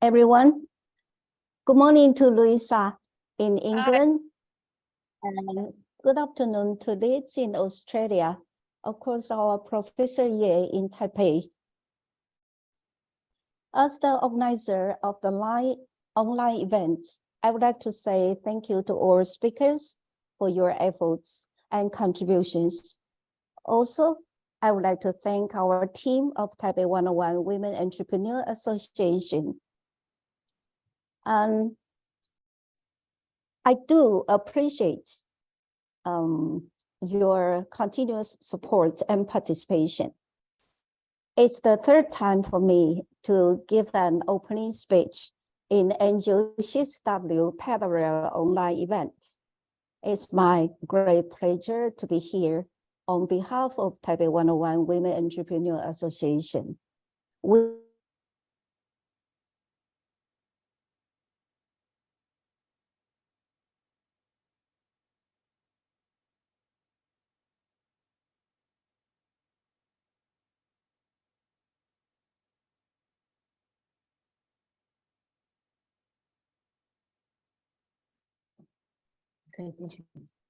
everyone. Good morning to Louisa in England. And good afternoon to Liz in Australia. Of course, our Professor Ye in Taipei. As the organizer of the online event, I would like to say thank you to all speakers for your efforts and contributions. Also, I would like to thank our team of Taipei 101 Women Entrepreneur Association. And I do appreciate your continuous support and participation. It's the third time for me to give an opening speech in NGO parallel online event. It's my great pleasure to be here on behalf of Taipei 101 Women Entrepreneur Association.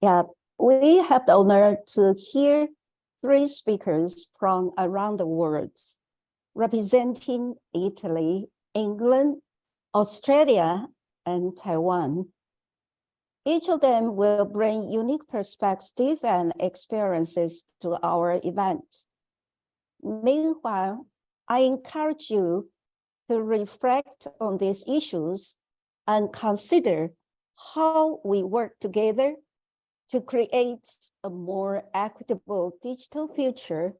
Yeah, we have the honor to hear 3 speakers from around the world, representing Italy, England, Australia, and Taiwan. Each of them will bring unique perspectives and experiences to our event. Meanwhile, I encourage you to reflect on these issues and consider how we work together to create a more equitable digital future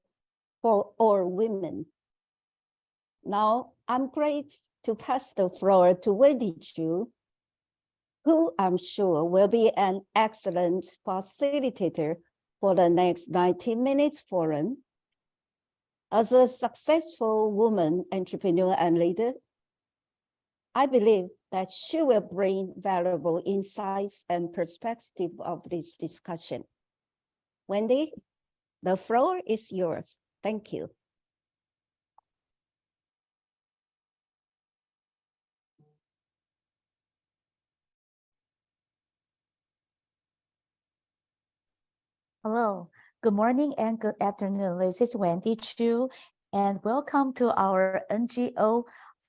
for all women. Now, I'm great to pass the floor to Wendy Chu, who I'm sure will be an excellent facilitator for the next 90-minute forum. As a successful woman entrepreneur and leader, I believe that she will bring valuable insights and perspective of this discussion. Wendy, the floor is yours. Thank you. Hello, good morning and good afternoon. This is Wendy Chu, and welcome to our NGO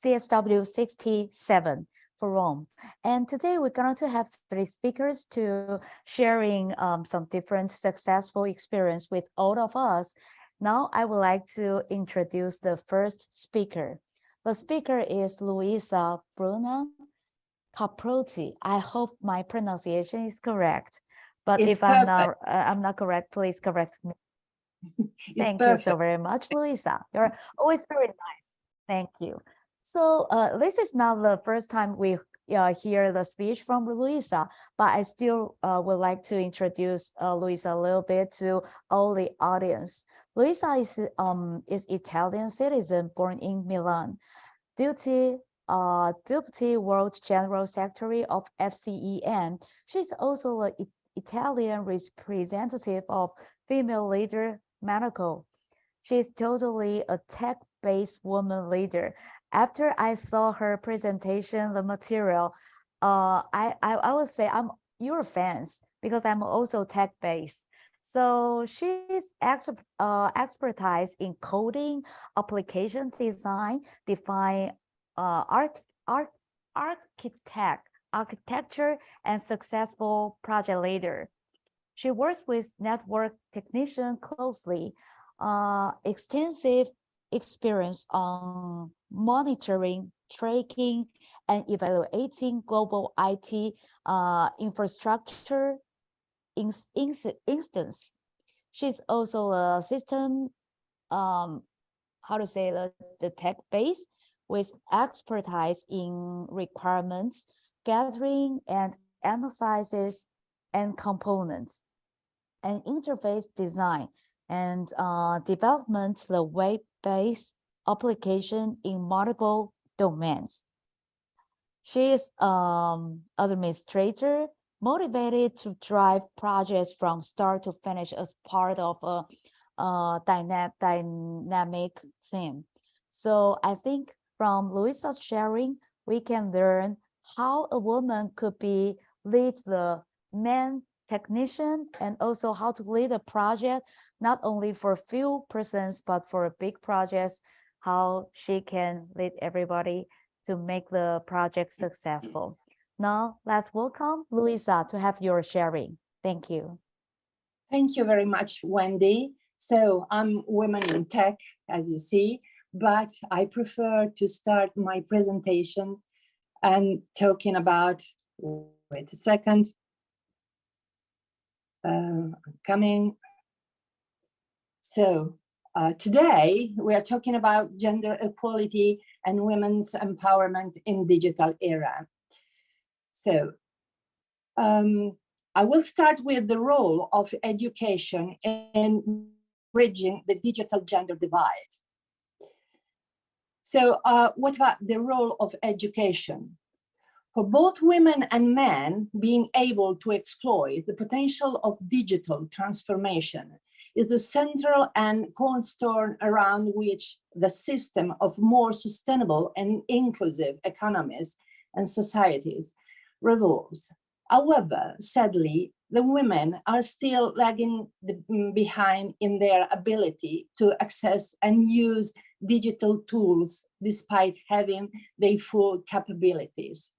CSW 67 forum. And today we're going to have 3 speakers to sharing some different successful experience with all of us. Now I would like to introduce the first speaker. The speaker is Luisa Bruna Caprotti. I hope my pronunciation is correct. But it's if perfect. I'm not correct, please correct me. Thank perfect. you so very much, Luisa. You're always very nice. Thank you. So this is not the first time we hear the speech from Luisa, but I still would like to introduce Luisa a little bit to all the audience. Luisa is Italian citizen born in Milan. Deputy World General Secretary of FCEN. She's also an Italian representative of Female Leader Monaco. She's totally a tech-based woman leader. After I saw her presentation, the material, I would say you're fans because I'm also tech-based. So she's expertise in coding, application design, architecture, and successful project leader. She works with network technicians closely, extensive experience on monitoring, tracking, and evaluating global IT infrastructure instance. She's also a system, the tech base with expertise in requirements, gathering and analysis and components, and interface design and development the web-based application in multiple domains. She is administrator, motivated to drive projects from start to finish as part of a dynamic team. So I think from Luisa's sharing, we can learn how a woman could be lead the man technician and also how to lead a project, not only for few persons, but for big projects, how she can lead everybody to make the project successful. Now, let's welcome Louisa to have your sharing. Thank you. Thank you very much, Wendy. So I'm Women in Tech, as you see, but I prefer to start my presentation and talking about, wait a second, coming. So today we are talking about gender equality and women's empowerment in digital era. So I will start with the role of education in bridging the digital gender divide. So what about the role of education? For both women and men, being able to exploit the potential of digital transformation is the central and cornerstone around which the system of more sustainable and inclusive economies and societies revolves. However, sadly, the women are still lagging behind in their ability to access and use digital tools despite having their full capabilities.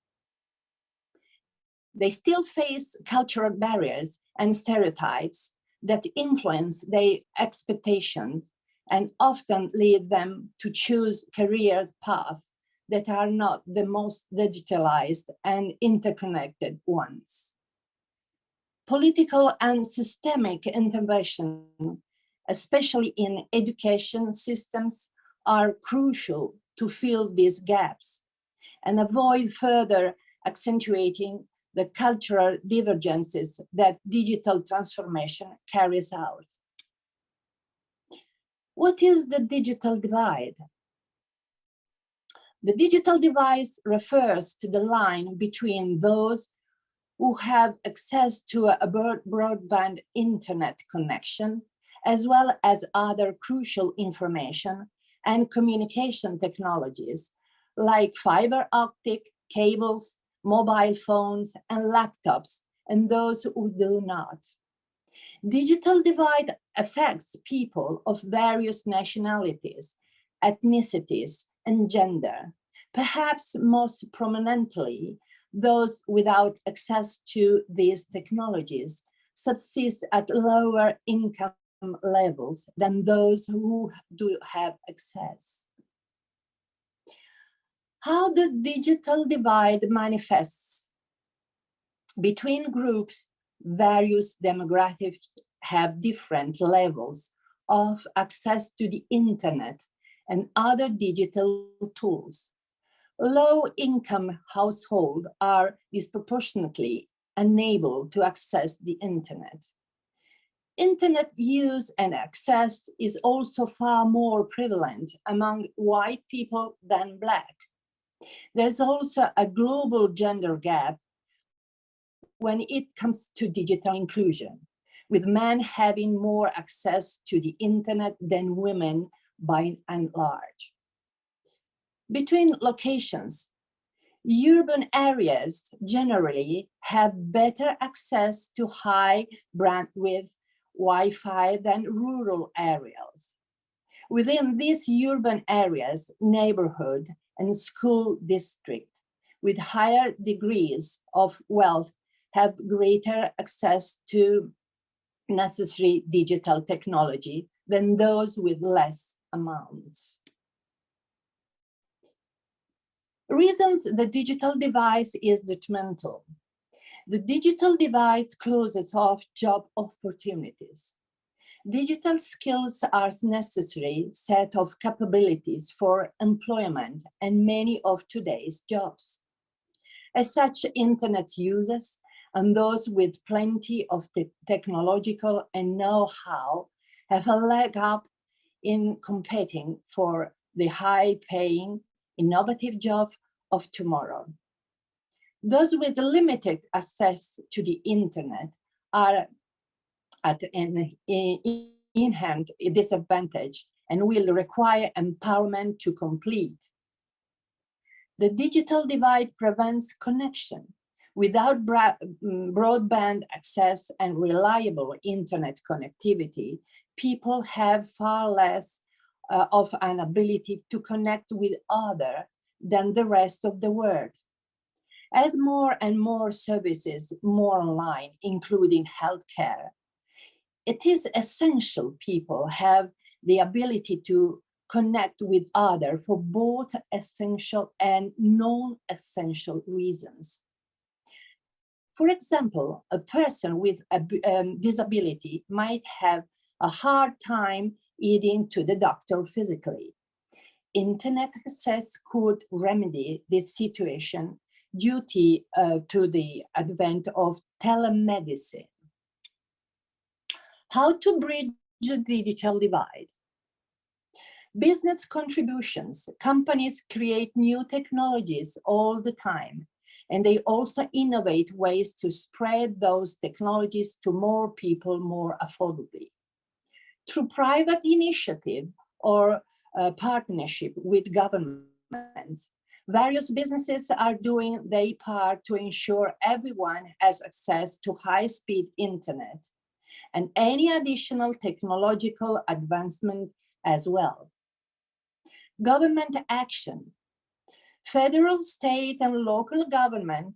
They still face cultural barriers and stereotypes that influence their expectations and often lead them to choose career paths that are not the most digitalized and interconnected ones. Political and systemic intervention, especially in education systems, are crucial to fill these gaps and avoid further accentuating the cultural divergences that digital transformation carries out. What is the digital divide? The digital divide refers to the line between those who have access to a broadband internet connection, as well as other crucial information and communication technologies like fiber optic cables, mobile phones, and laptops, and those who do not. Digital divide affects people of various nationalities, ethnicities, and gender, perhaps most prominently those without access to these technologies subsist at lower income levels than those who do have access. How the digital divide manifests between groups, various demographics have different levels of access to the internet and other digital tools. Low-income households are disproportionately unable to access the internet. Internet use and access is also far more prevalent among white people than Black. There's also a global gender gap when it comes to digital inclusion, with men having more access to the internet than women by and large. Between locations, urban areas generally have better access to high bandwidth Wi-Fi than rural areas. Within these urban areas, neighborhood and school district with higher degrees of wealth have greater access to necessary digital technology than those with less amounts. Reasons the digital divide is detrimental. The digital divide closes off job opportunities. Digital skills are a necessary set of capabilities for employment and many of today's jobs. As such, internet users and those with plenty of technological and know-how have a leg up in competing for the high-paying, innovative job of tomorrow. Those with limited access to the internet are at an inherent disadvantage and will require empowerment to complete. The digital divide prevents connection. Without broadband access and reliable internet connectivity, people have far less of an ability to connect with others than the rest of the world. As more and more services move online, including healthcare, it is essential people have the ability to connect with others for both essential and non-essential reasons. For example, a person with a disability might have a hard time getting to the doctor physically. Internet access could remedy this situation due to the advent of telemedicine. How to bridge the digital divide? Business contributions. Companies create new technologies all the time, and they also innovate ways to spread those technologies to more people more affordably. Through private initiative or partnership with governments, various businesses are doing their part to ensure everyone has access to high-speed internet and any additional technological advancement as well. Government action. Federal, state, and local government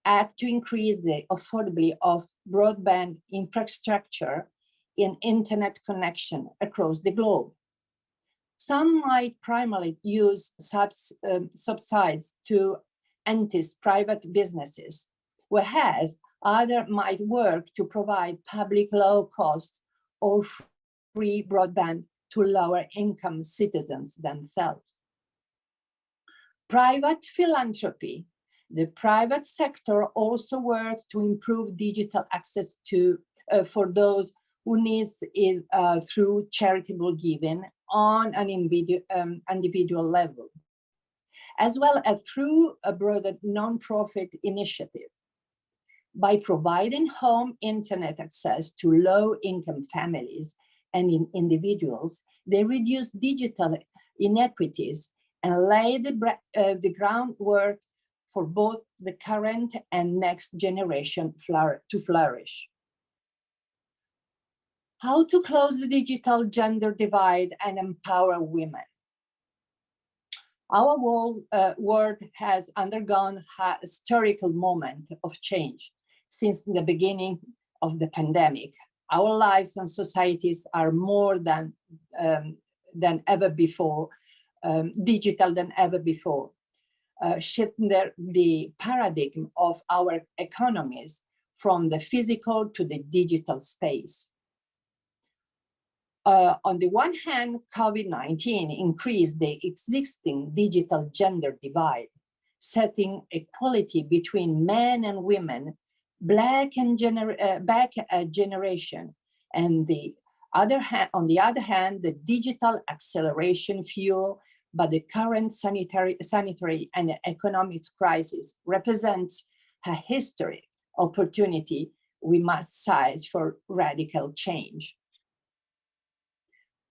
act to increase the affordability of broadband infrastructure in internet connection across the globe. Some might primarily use subsidies to entice private businesses, whereas others might work to provide public low-cost or free broadband to lower-income citizens themselves. Private philanthropy. The private sector also works to improve digital access for those who need it through charitable giving on an individual level, as well as through a broader non-profit initiative. By providing home internet access to low-income families and individuals, they reduce digital inequities and lay the groundwork for both the current and next generation to flourish. How to close the digital gender divide and empower women? Our world has undergone a historical moment of change since the beginning of the pandemic. Our lives and societies are more than ever before, digital than ever before, shifting the paradigm of our economies from the physical to the digital space. On the one hand, COVID-19 increased the existing digital gender divide, setting equality between men and women back a generation. And on the other hand, the digital acceleration fueled by the current sanitary and economic crisis represents a historic opportunity we must seize for radical change.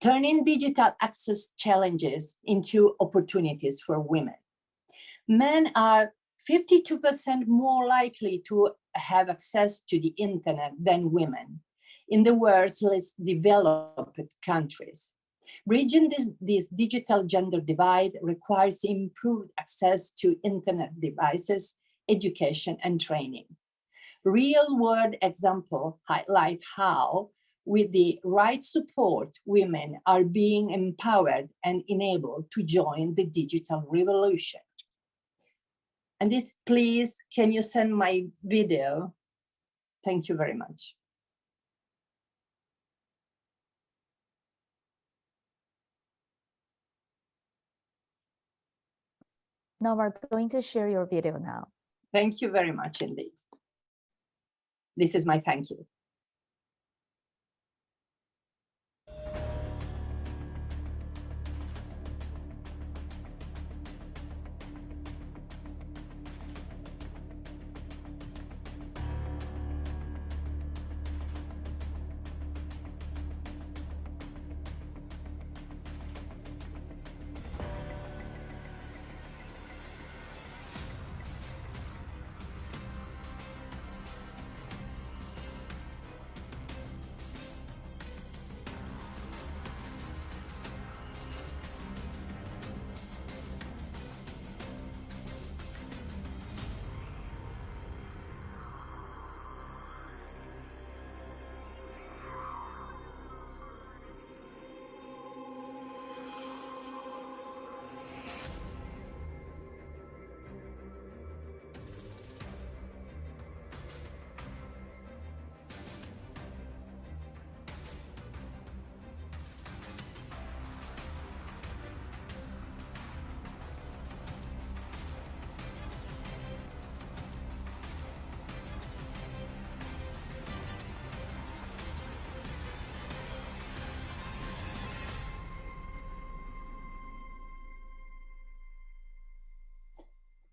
Turning digital access challenges into opportunities for women. Men are 52% more likely to have access to the internet than women in the world's less developed countries. Bridging this digital gender divide requires improved access to internet devices, education, and training. Real-world examples highlight how, with the right support, women are being empowered and enabled to join the digital revolution. And this, please, can you send my video? Thank you very much. Now we're going to share your video now. Thank you very much indeed. This is my thank you.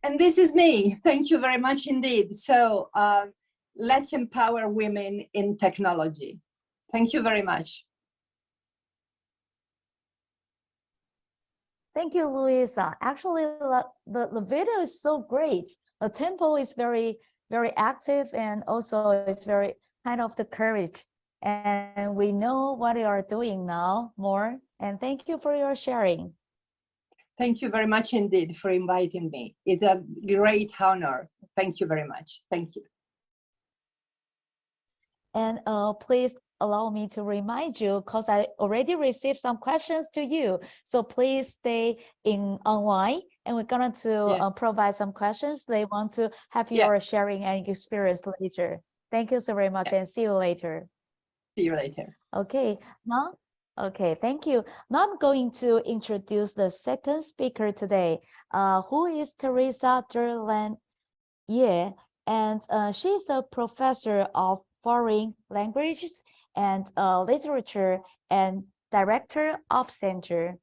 And this is me. Thank you very much indeed. So let's empower women in technology. Thank you very much. Thank you, Luisa. Actually, the video is so great. The tempo is very, very active, and also it's very kind of the courage. And we know what you are doing now more. And thank you for your sharing. Thank you very much indeed for inviting me. It's a great honor. Thank you very much. Thank you. And please allow me to remind you, because I already received some questions to you. So please stay online, and we're going to provide some questions. They want to have your sharing and experience later. Thank you so very much, and see you later. See you later. Okay, now, okay, thank you. Now I'm going to introduce the second speaker today, who is Teresa Derland Ye, and she's a professor of foreign languages and literature and director of Center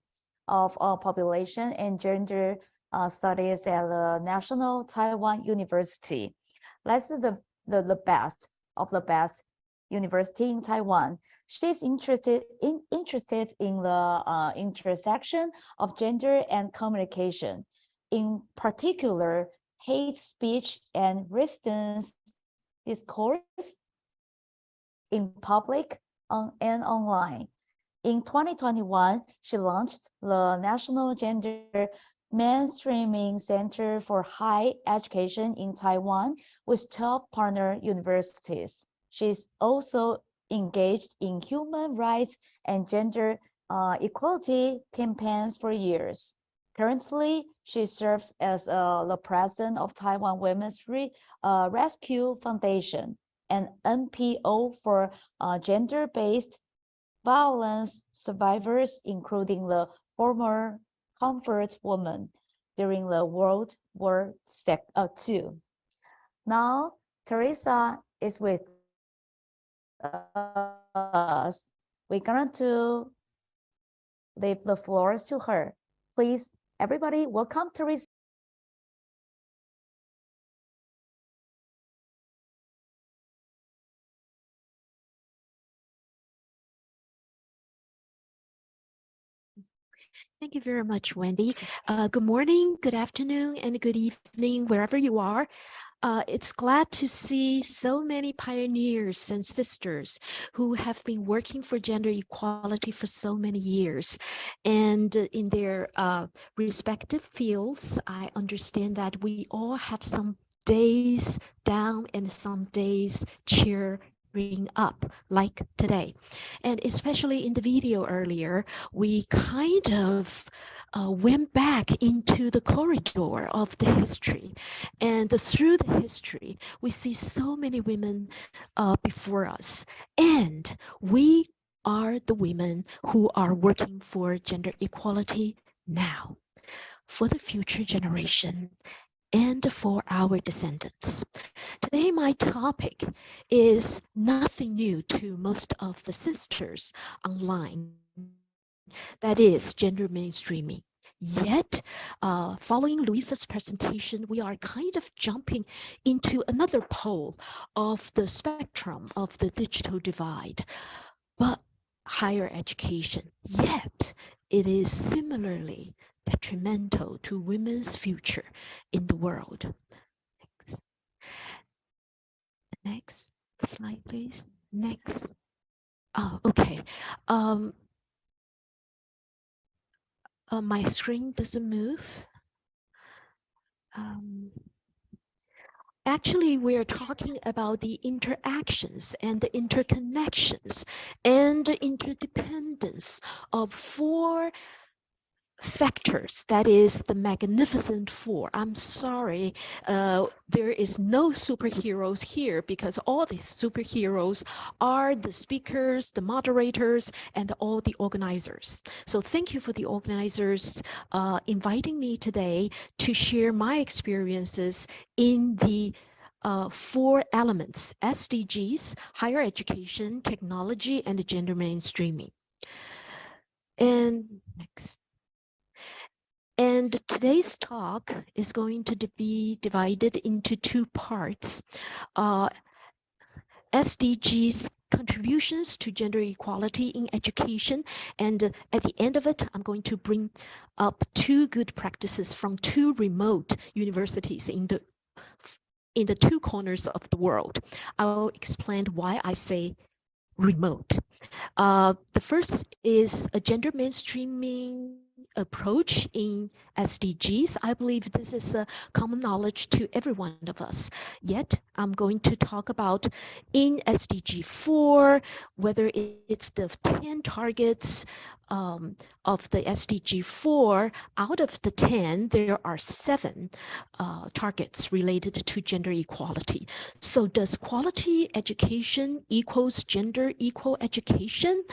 of Population and Gender Studies at the National Taiwan University. That's the best of the best university in Taiwan. She's interested in the intersection of gender and communication, in particular hate speech and resistance discourse in public and online. In 2021, she launched the National Gender Mainstreaming Center for Higher Education in Taiwan with 12 partner universities. She's also engaged in human rights and gender equality campaigns for years. Currently, she serves as the president of Taiwan Women's Rescue Foundation, an NPO for gender-based violence survivors, including the former comfort woman during the World War II. Now, Teresa is with us. We're going to leave the floors to her. Please, everybody, welcome Teresa. Thank you very much, Wendy. Good morning, good afternoon, and good evening, wherever you are. It's glad to see so many pioneers and sisters who have been working for gender equality for so many years. And in their respective fields, I understand that we all had some days down and some days cheering up, like today. And especially in the video earlier, we kind of went back into the corridor of the history. And through the history, we see so many women before us. And we are the women who are working for gender equality now, for the future generation, and for our descendants. Today, my topic is nothing new to most of the sisters online. That is gender mainstreaming. Yet, following Luisa's presentation, we are kind of jumping into another pole of the spectrum of the digital divide, but higher education. Yet, it is similarly detrimental to women's future in the world. Next slide, please. Next. Oh, okay. My screen doesn't move. Actually, we're talking about the interactions and the interconnections and the interdependence of four factors, that is the magnificent four. I'm sorry, there is no superheroes here because all these superheroes are the speakers, the moderators, and all the organizers. So thank you for the organizers inviting me today to share my experiences in the four elements: SDGs, higher education, technology, and gender mainstreaming. And next. And today's talk is going to be divided into two parts. SDGs contributions to gender equality in education. And at the end of it, I'm going to bring up two good practices from two remote universities in the two corners of the world. I'll explain why I say remote. The first is a gender mainstreaming approach in SDGs. I believe this is a common knowledge to every one of us. Yet, I'm going to talk about in SDG 4, whether it's the 10 targets of the SDG 4, out of the 10, there are 7 targets related to gender equality. So does quality education equals gender equal education?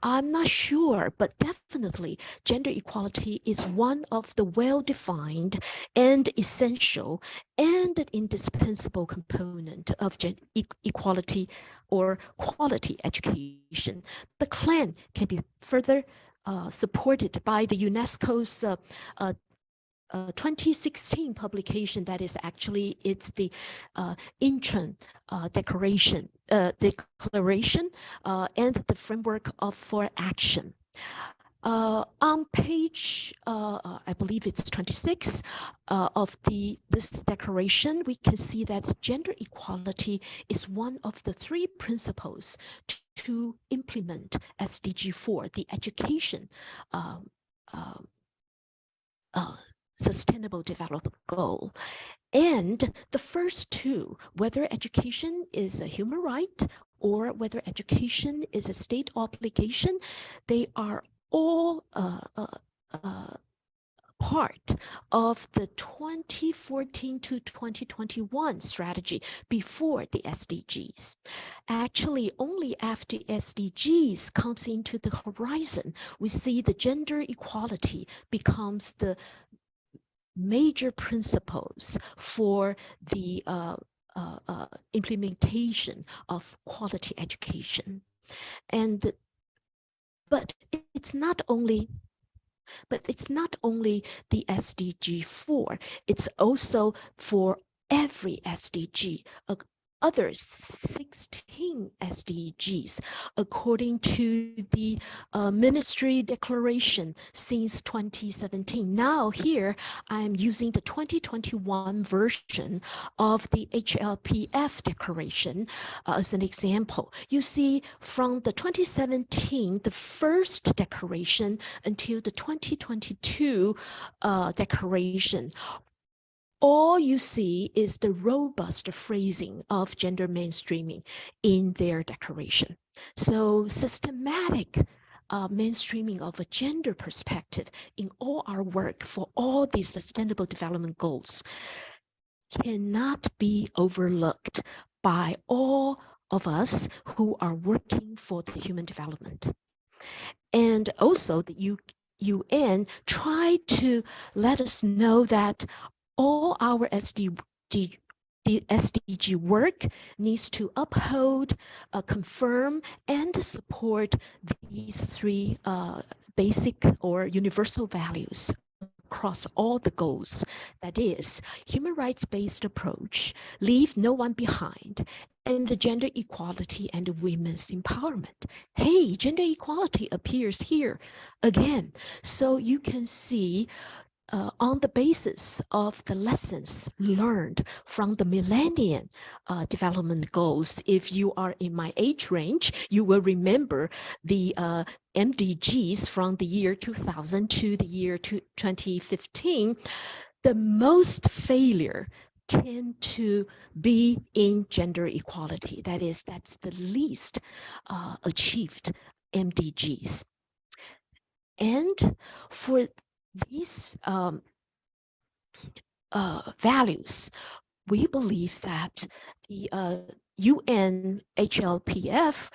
I'm not sure, but definitely gender equality is one of the well-defined and essential and indispensable component of equality or quality education. The claim can be further supported by the UNESCO's 2016 publication. That is actually, it's the Incheon Declaration and the framework for action. On page, I believe it's 26 of this declaration, we can see that gender equality is one of the 3 principles to implement SDG 4, the education sustainable development goal. And the first 2, whether education is a human right or whether education is a state obligation, they are all part of the 2014 to 2021 strategy before the SDGs. Actually, only after SDGs comes into the horizon, we see the gender equality becomes the major principles for the implementation of quality education. But it's not only the SDG 4, it's also for every SDG, other 16 SDGs, according to the ministry declaration since 2017. Now here, I'm using the 2021 version of the HLPF declaration as an example. You see, from the 2017, the first declaration, until the 2022 declaration, all you see is the robust phrasing of gender mainstreaming in their declaration. So systematic mainstreaming of a gender perspective in all our work for all these sustainable development goals cannot be overlooked by all of us who are working for the human development. And also the UN tried to let us know that all our SDG work needs to uphold, confirm, and support these 3 basic or universal values across all the goals. That is, human rights-based approach, leave no one behind, and the gender equality and women's empowerment. Hey, gender equality appears here again. So you can see on the basis of the lessons learned from the Millennium Development Goals. If you are in my age range, you will remember the MDGs from the year 2000 to the year 2015. The most failure tend to be in gender equality. That is, that's the least achieved MDGs. And for these values, we believe that the UN HLPF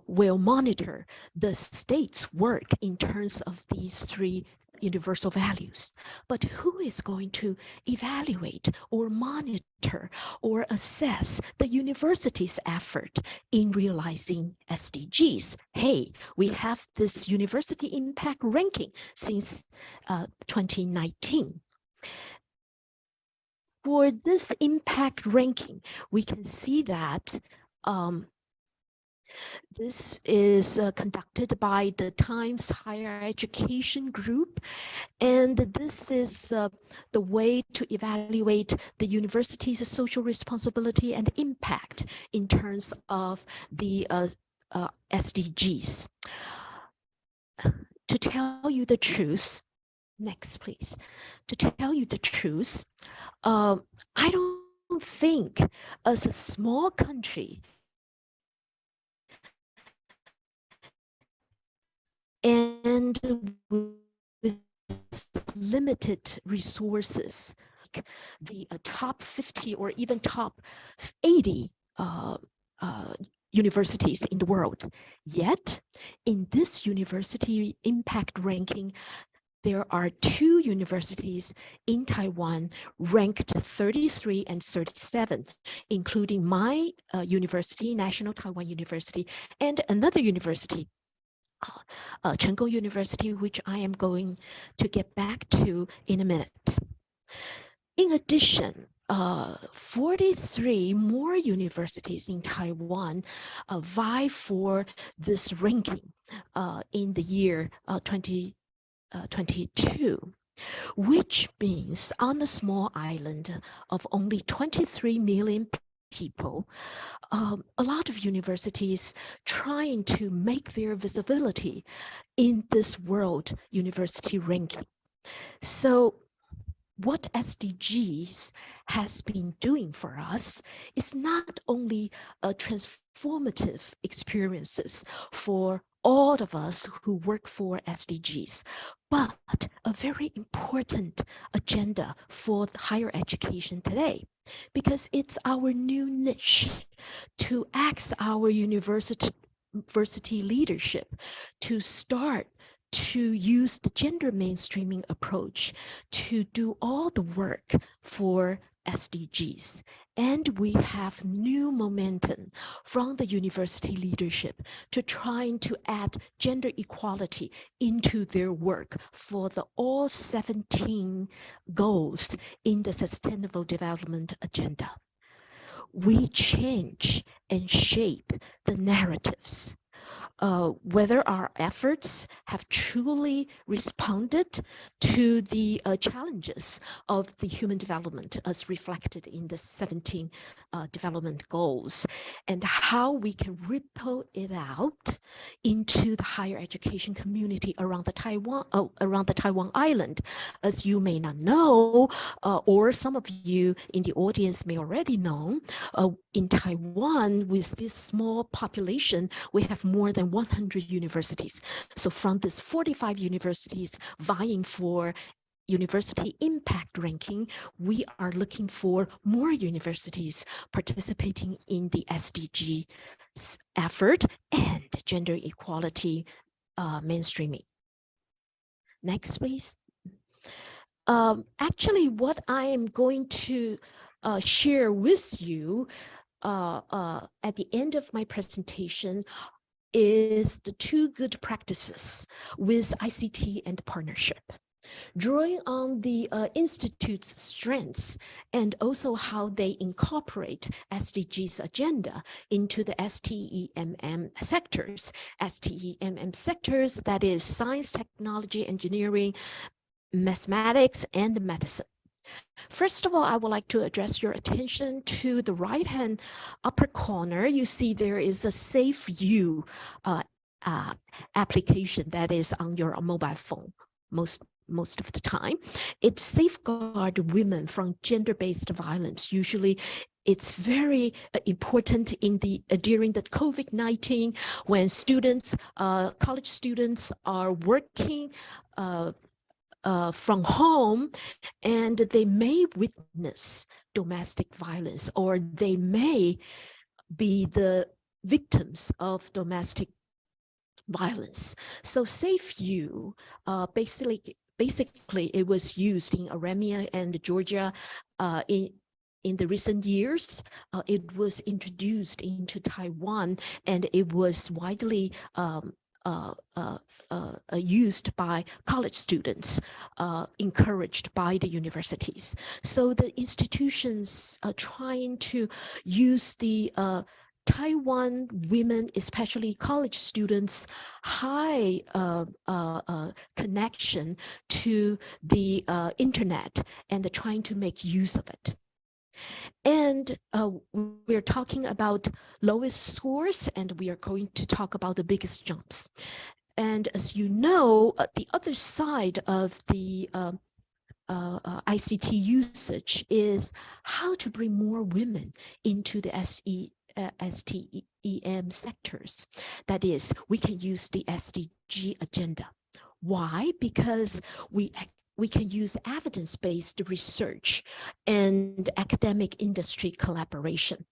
will monitor the state's work in terms of these 3 universal values, but who is going to evaluate or monitor or assess the university's effort in realizing SDGs? Hey, we have this university impact ranking since 2019. For this impact ranking, we can see that this is conducted by the Times Higher Education Group, and this is the way to evaluate the university's social responsibility and impact in terms of the SDGs. To tell you the truth, next please. To tell you the truth, I don't think as a small country and with limited resources, the top 50 or even top 80 universities in the world. Yet, in this university impact ranking, there are 2 universities in Taiwan ranked 33 and 37, including my university, National Taiwan University, and another university, Chen Gong University, which I am going to get back to in a minute. In addition, 43 more universities in Taiwan vie for this ranking in the year 2022, which means on a small island of only 23 million people, a lot of universities trying to make their visibility in this world university ranking. So what SDGs has been doing for us is not only a transformative experiences for all of us who work for SDGs, but a very important agenda for higher education today, because it's our new niche to ask our university leadership to start to use the gender mainstreaming approach to do all the work for SDGs. And we have new momentum from the university leadership to trying to add gender equality into their work for the all 17 goals in the Sustainable Development Agenda. We change and shape the narratives. Whether our efforts have truly responded to the challenges of the human development as reflected in the 17 development goals, and how we can ripple it out into the higher education community around the Taiwan Island. As you may not know, or some of you in the audience may already know, in Taiwan, with this small population, we have more than 100 universities. So from these 45 universities vying for university impact ranking, we are looking for more universities participating in the SDG effort and gender equality mainstreaming. Next, please. Actually, what I am going to share with you at the end of my presentation is the 2 good practices with ICT and partnership, drawing on the Institute's strengths and also how they incorporate SDGs agenda into the STEMM sectors. STEMM sectors, that is science, technology, engineering, mathematics, and medicine. First of all, I would like to address your attention to the right-hand upper corner. You see there is a Safe You application that is on your mobile phone most of the time. It safeguards women from gender-based violence. Usually, it's very important in during the COVID-19 when students, college students are working from home, and they may witness domestic violence, or they may be the victims of domestic violence. So Safe You basically it was used in Armenia and Georgia in the recent years. It was introduced into Taiwan, and it was widely used by college students, encouraged by the universities. So the institutions are trying to use the Taiwan women, especially college students, high connection to the internet, and they're trying to make use of it. And we're talking about lowest scores, and we are going to talk about the biggest jumps. And as you know, the other side of the ICT usage is how to bring more women into the STEM sectors. That is, we can use the SDG agenda. Why? Because we can use evidence-based research and academic industry collaboration.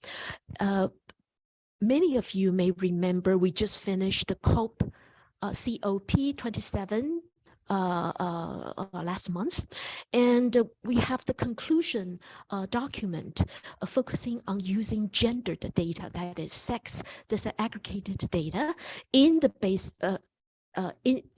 Many of you may remember we just finished the COP27 last month, and we have the conclusion document focusing on using gendered data, that is sex disaggregated data, in the base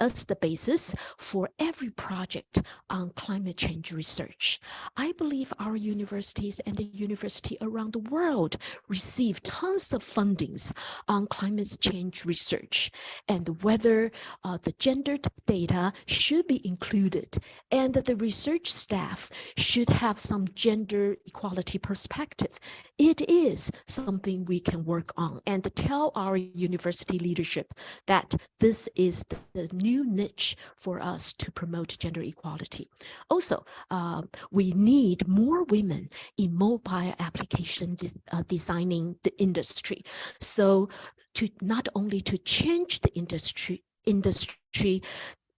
as the basis for every project on climate change research. I believe our universities and the university around the world receive tons of fundings on climate change research, and whether the gendered data should be included and that the research staff should have some gender equality perspective. It is something we can work on and tell our university leadership that this is the new niche for us to promote gender equality. Also, we need more women in mobile application designing the industry. So to not only to change the industry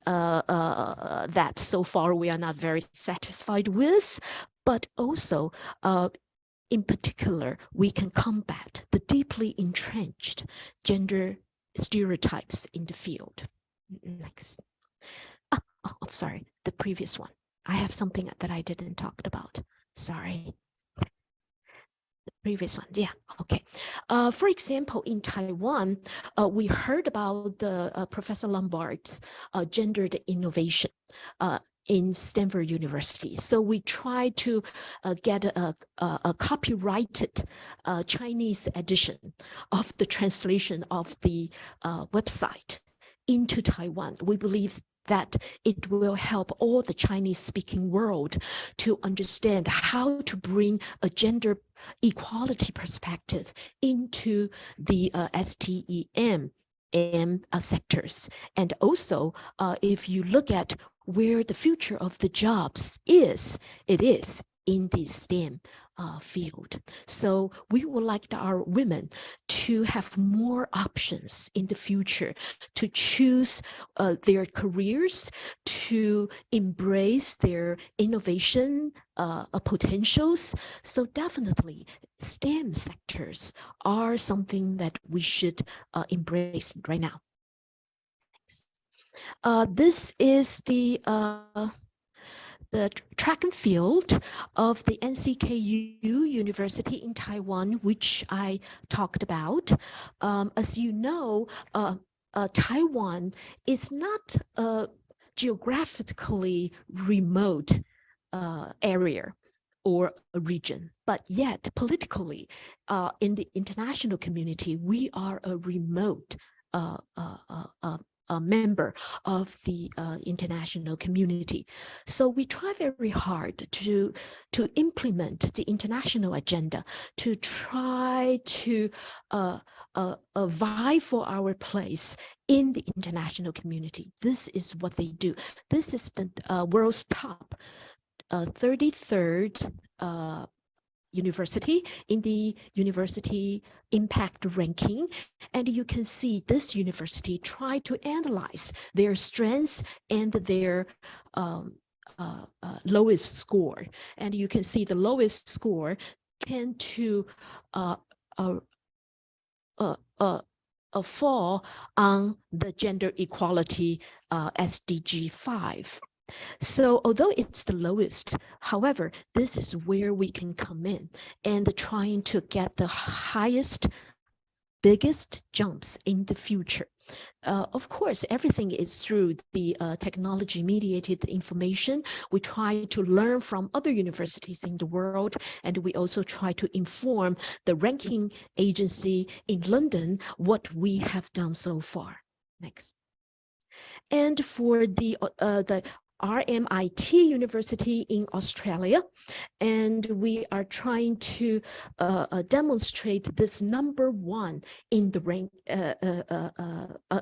that so far we are not very satisfied with, but also in particular, we can combat the deeply entrenched gender stereotypes in the field. Next. Oh, sorry, the previous one. I have something that I didn't talk about. Sorry. The previous one, yeah, okay. For example, in Taiwan, we heard about the Professor Lombard's gendered innovation in Stanford University. So we tried to get a copyrighted Chinese edition of the translation of the website into Taiwan. We believe that it will help all the Chinese-speaking world to understand how to bring a gender equality perspective into the STEM sectors. And also, if you look at where the future of the jobs is, it is in the STEM field. So we would like our women to have more options in the future to choose their careers, to embrace their innovation potentials. So definitely STEM sectors are something that we should embrace right now. This is the track and field of the NCKU University in Taiwan, which I talked about. As you know, Taiwan is not a geographically remote area or a region, but yet politically, in the international community, we are a remote a member of the international community. So we try very hard to implement the international agenda, to try to vie for our place in the international community. This is what they do. This is the world's top 33rd university in the university impact ranking, and you can see this university try to analyze their strengths and their lowest score, and you can see the lowest score tend to fall on the gender equality SDG 5. So although it's the lowest, however, this is where we can come in and trying to get the highest, biggest jumps in the future. Of course, everything is through the technology mediated information. We try to learn from other universities in the world, and we also try to inform the ranking agency in London what we have done so far. Next. And for the RMIT University in Australia, and we are trying to demonstrate this #1 in the rank,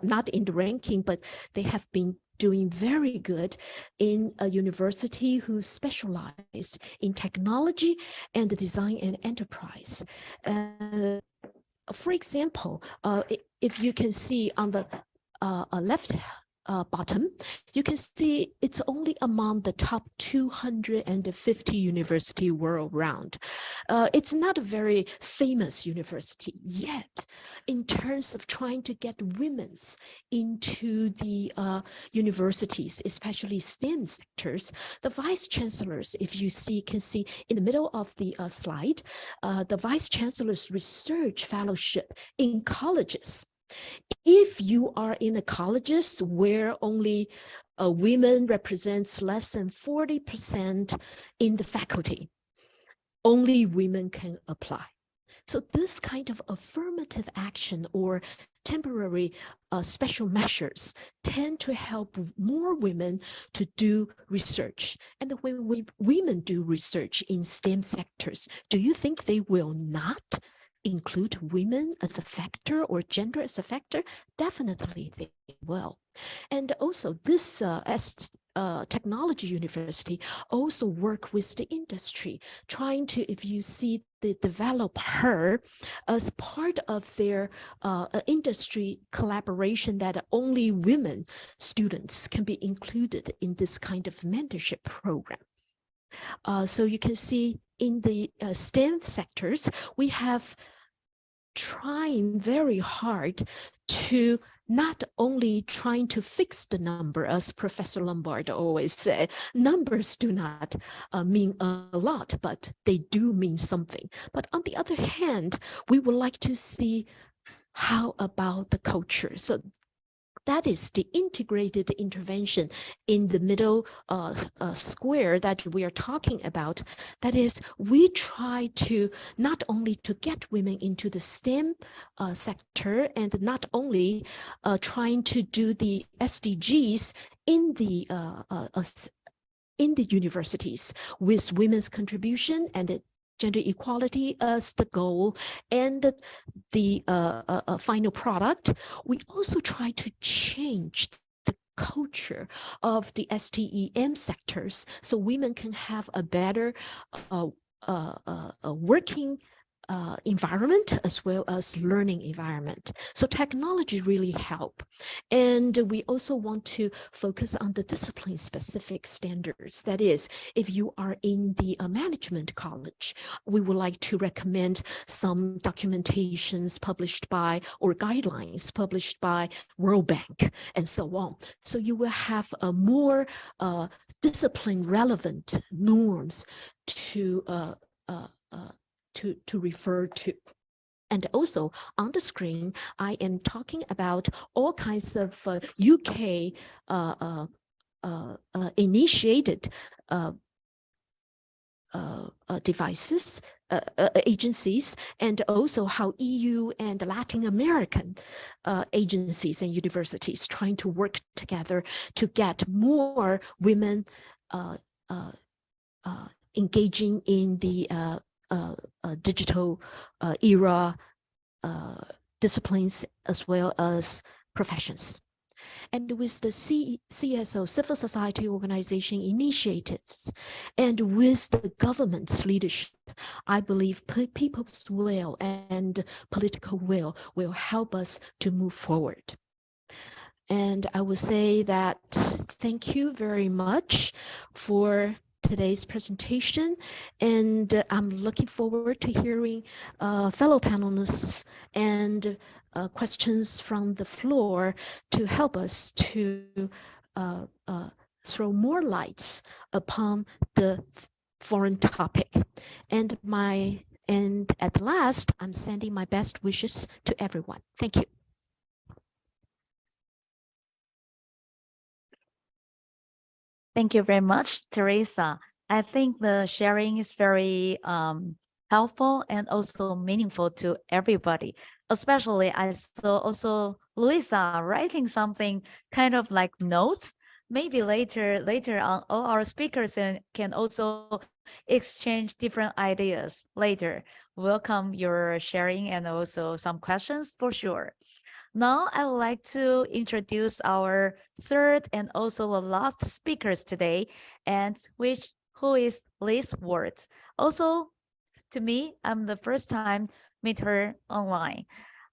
not in the ranking, but they have been doing very good in a university who specialized in technology and design and enterprise. For example, if you can see on the left bottom, you can see it's only among the top 250 university world round. It's not a very famous university yet in terms of trying to get women into the universities, especially STEM sectors. The vice chancellors, if you see, can see in the middle of the slide, the vice chancellor's research fellowship in colleges. If you are in a colleges where only women represents less than 40% in the faculty, only women can apply. So this kind of affirmative action or temporary special measures tend to help more women to do research. And when women do research in STEM sectors, do you think they will not include women as a factor or gender as a factor? Definitely they will. And also this technology university also work with the industry, trying to, if you see, they develop her as part of their industry collaboration that only women students can be included in this kind of mentorship program. So you can see in the STEM sectors, we have trying very hard to not only trying to fix the number, as Professor Lombard always said, numbers do not mean a lot, but they do mean something. But on the other hand, we would like to see how about the culture. So that is the integrated intervention in the middle square that we are talking about. That is, we try to not only to get women into the STEM sector and not only trying to do the SDGs in the universities with women's contribution and gender equality as the goal and the final product. We also try to change the culture of the STEM sectors so women can have a better working environment as well as learning environment. So technology really help. And we also want to focus on the discipline specific standards. That is, if you are in the management college, we would like to recommend some documentations published by or guidelines published by World Bank and so on. So you will have a more discipline relevant norms to refer to. And also on the screen, I am talking about all kinds of UK initiated devices, agencies, and also how EU and Latin American agencies and universities trying to work together to get more women engaging in the digital era disciplines as well as professions. And with the CSO, civil society organization initiatives, and with the government's leadership, I believe people's will and political will help us to move forward. And I would say that thank you very much for today's presentation, and I'm looking forward to hearing fellow panelists and questions from the floor to help us to throw more lights upon the foreign topic. And at last, I'm sending my best wishes to everyone. Thank you. Thank you very much, Teresa. I think the sharing is very helpful and also meaningful to everybody. Especially I saw also Luisa writing something kind of like notes. Maybe later on, all our speakers can also exchange different ideas later. Welcome your sharing and also some questions for sure. Now, I would like to introduce our third and also the last speakers today, and who is Liz Wertz. Also, to me, I'm the first time meet her online.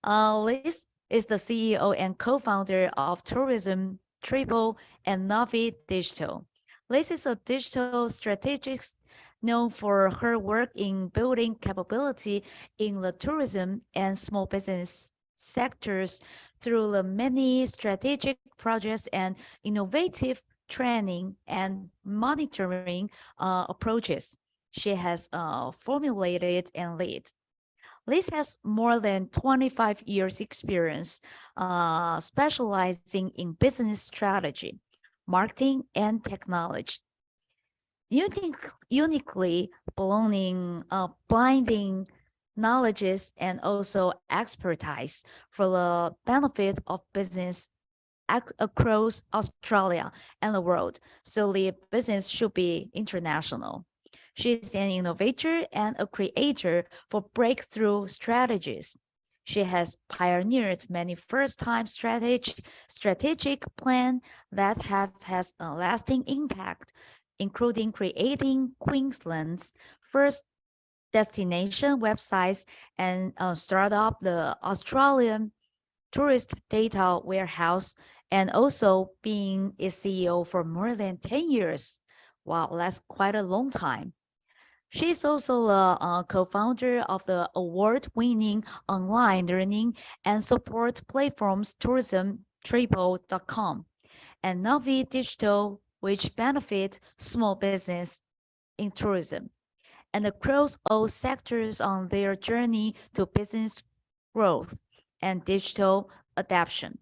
Liz is the CEO and co-founder of Tourism Triple and Navi Digital. Liz is a digital strategist known for her work in building capability in the tourism and small business sectors through the many strategic projects and innovative training and monitoring approaches she has formulated and led. Liz has more than 25 years experience specializing in business strategy, marketing, and technology. Uniquely blending knowledges and also expertise for the benefit of business across Australia and the world. So the business should be international. She's an innovator and a creator for breakthrough strategies. She has pioneered many first-time strategic plan that have has a lasting impact, including creating Queensland's first destination websites and start up the Australian tourist data warehouse, and also being a CEO for more than 10 years. Wow, that's quite a long time. She's also a co-founder of the award-winning online learning and support platforms tourismtriple.com and Navi Digital, which benefits small business in tourism and across all sectors on their journey to business growth and digital adoption.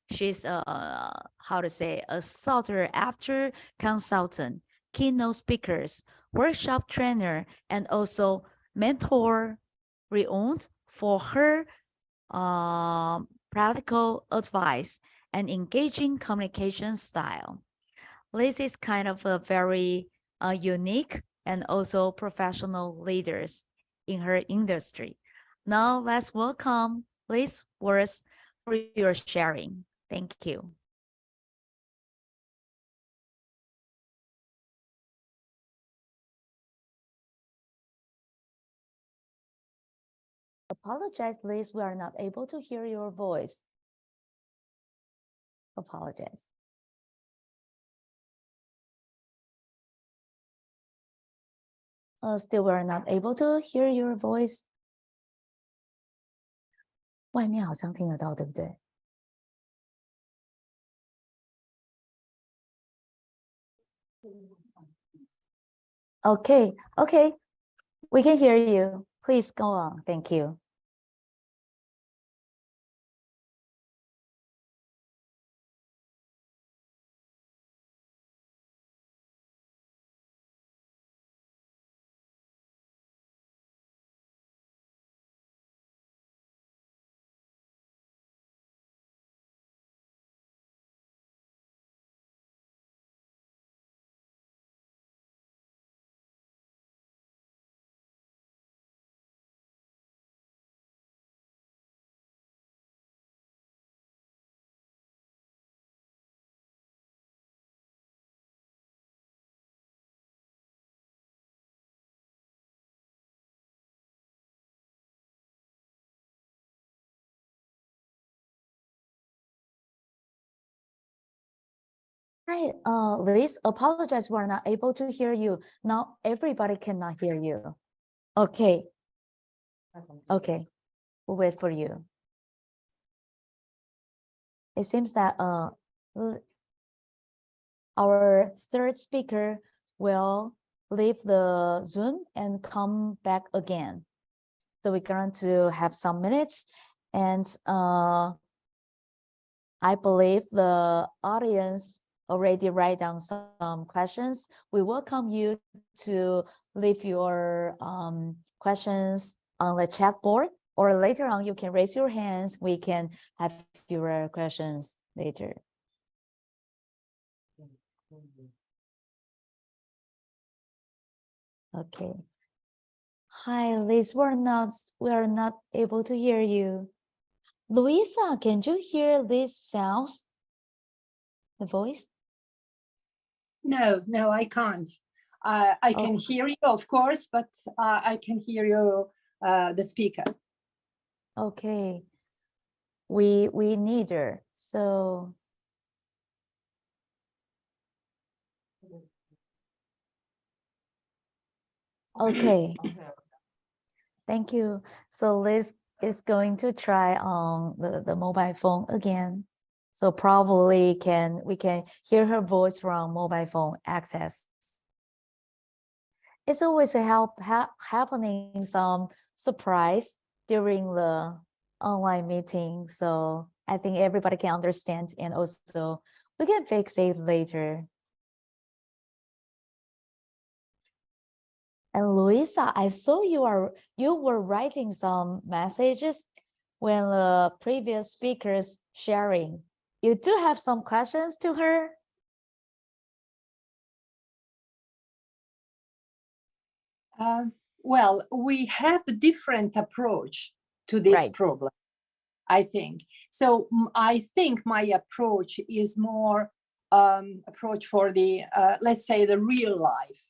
She's a sought after consultant, keynote speakers, workshop trainer, and also mentor renowned for her practical advice and engaging communication style. Liz is kind of a very unique and also professional leaders in her industry. Now let's welcome Liz Worth for your sharing. Thank you. Apologize, Liz, we are not able to hear your voice. Apologize. Still, we're not able to hear your voice. 外面好像听得到，对不对？ Okay, we can hear you. Please go on. Thank you. Hi, Liz, apologize, we're not able to hear you. Now everybody cannot hear you. Okay. Okay, we'll wait for you. It seems that our third speaker will leave the Zoom and come back again. So we're going to have some minutes, and I believe the audience already write down some questions. We welcome you to leave your questions on the chat board, or later on you can raise your hands. We can have your questions later. Okay. Hi, Liz, we are not able to hear you. Luisa, can you hear Liz sounds? The voice? No, I can't. I can hear you, of course, but I can hear you, the speaker. Okay. We neither. So okay. Thank you. So Liz is going to try on the mobile phone again. So probably we can hear her voice from mobile phone access. It's always happening some surprise during the online meeting. So I think everybody can understand, and also we can fix it later. And Luisa, I saw you were writing some messages when the previous speakers sharing. You do have some questions to her? Well, we have a different approach to this problem, I think. So I think my approach is more approach for the, let's say, the real life.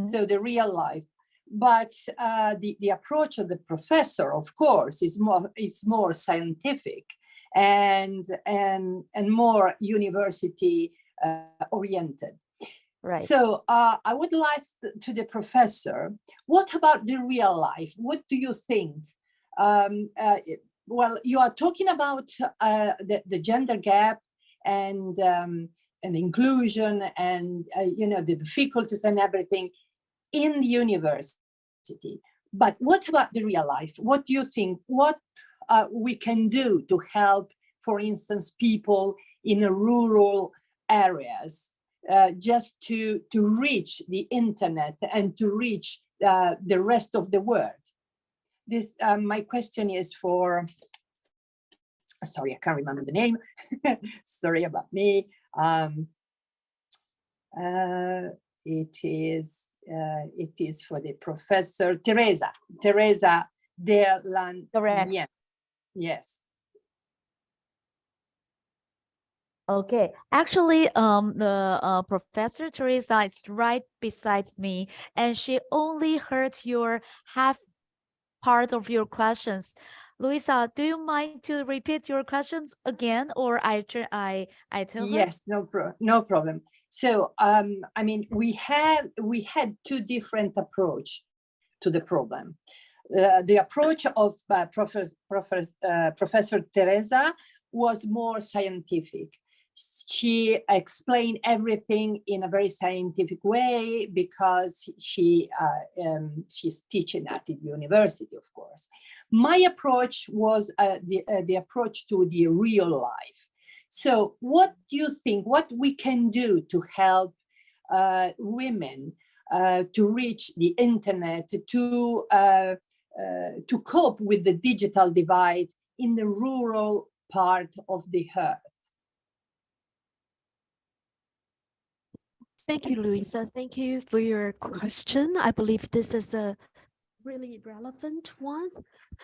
So the real life. But the approach of the professor, of course, is more scientific and more university oriented. Right. So I would like to the professor, what about the real life? What do you think? Well, you are talking about the gender gap and inclusion and the difficulties and everything in the university. But what about the real life? What do you think? What we can do to help, for instance, people in rural areas? Just to reach the internet and to reach the rest of the world. This my question is for, sorry, I can't remember the name. Sorry about me. It is for the professor Teresa de Lan. Correct. Yeah. Yes. Okay, actually, the Professor Teresa is right beside me, and she only heard your half part of your questions. Luisa, do you mind to repeat your questions again, or I tell her? Yes, no problem. So, I mean, we had two different approach to the problem. The approach of Professor Teresa was more scientific. She explained everything in a very scientific way because she's teaching at the university, of course. My approach was the approach to the real life. So what do you think, what we can do to help women to reach the internet, to cope with the digital divide in the rural part of the earth? Thank you, Luisa. Thank you for your question. I believe this is a really relevant one.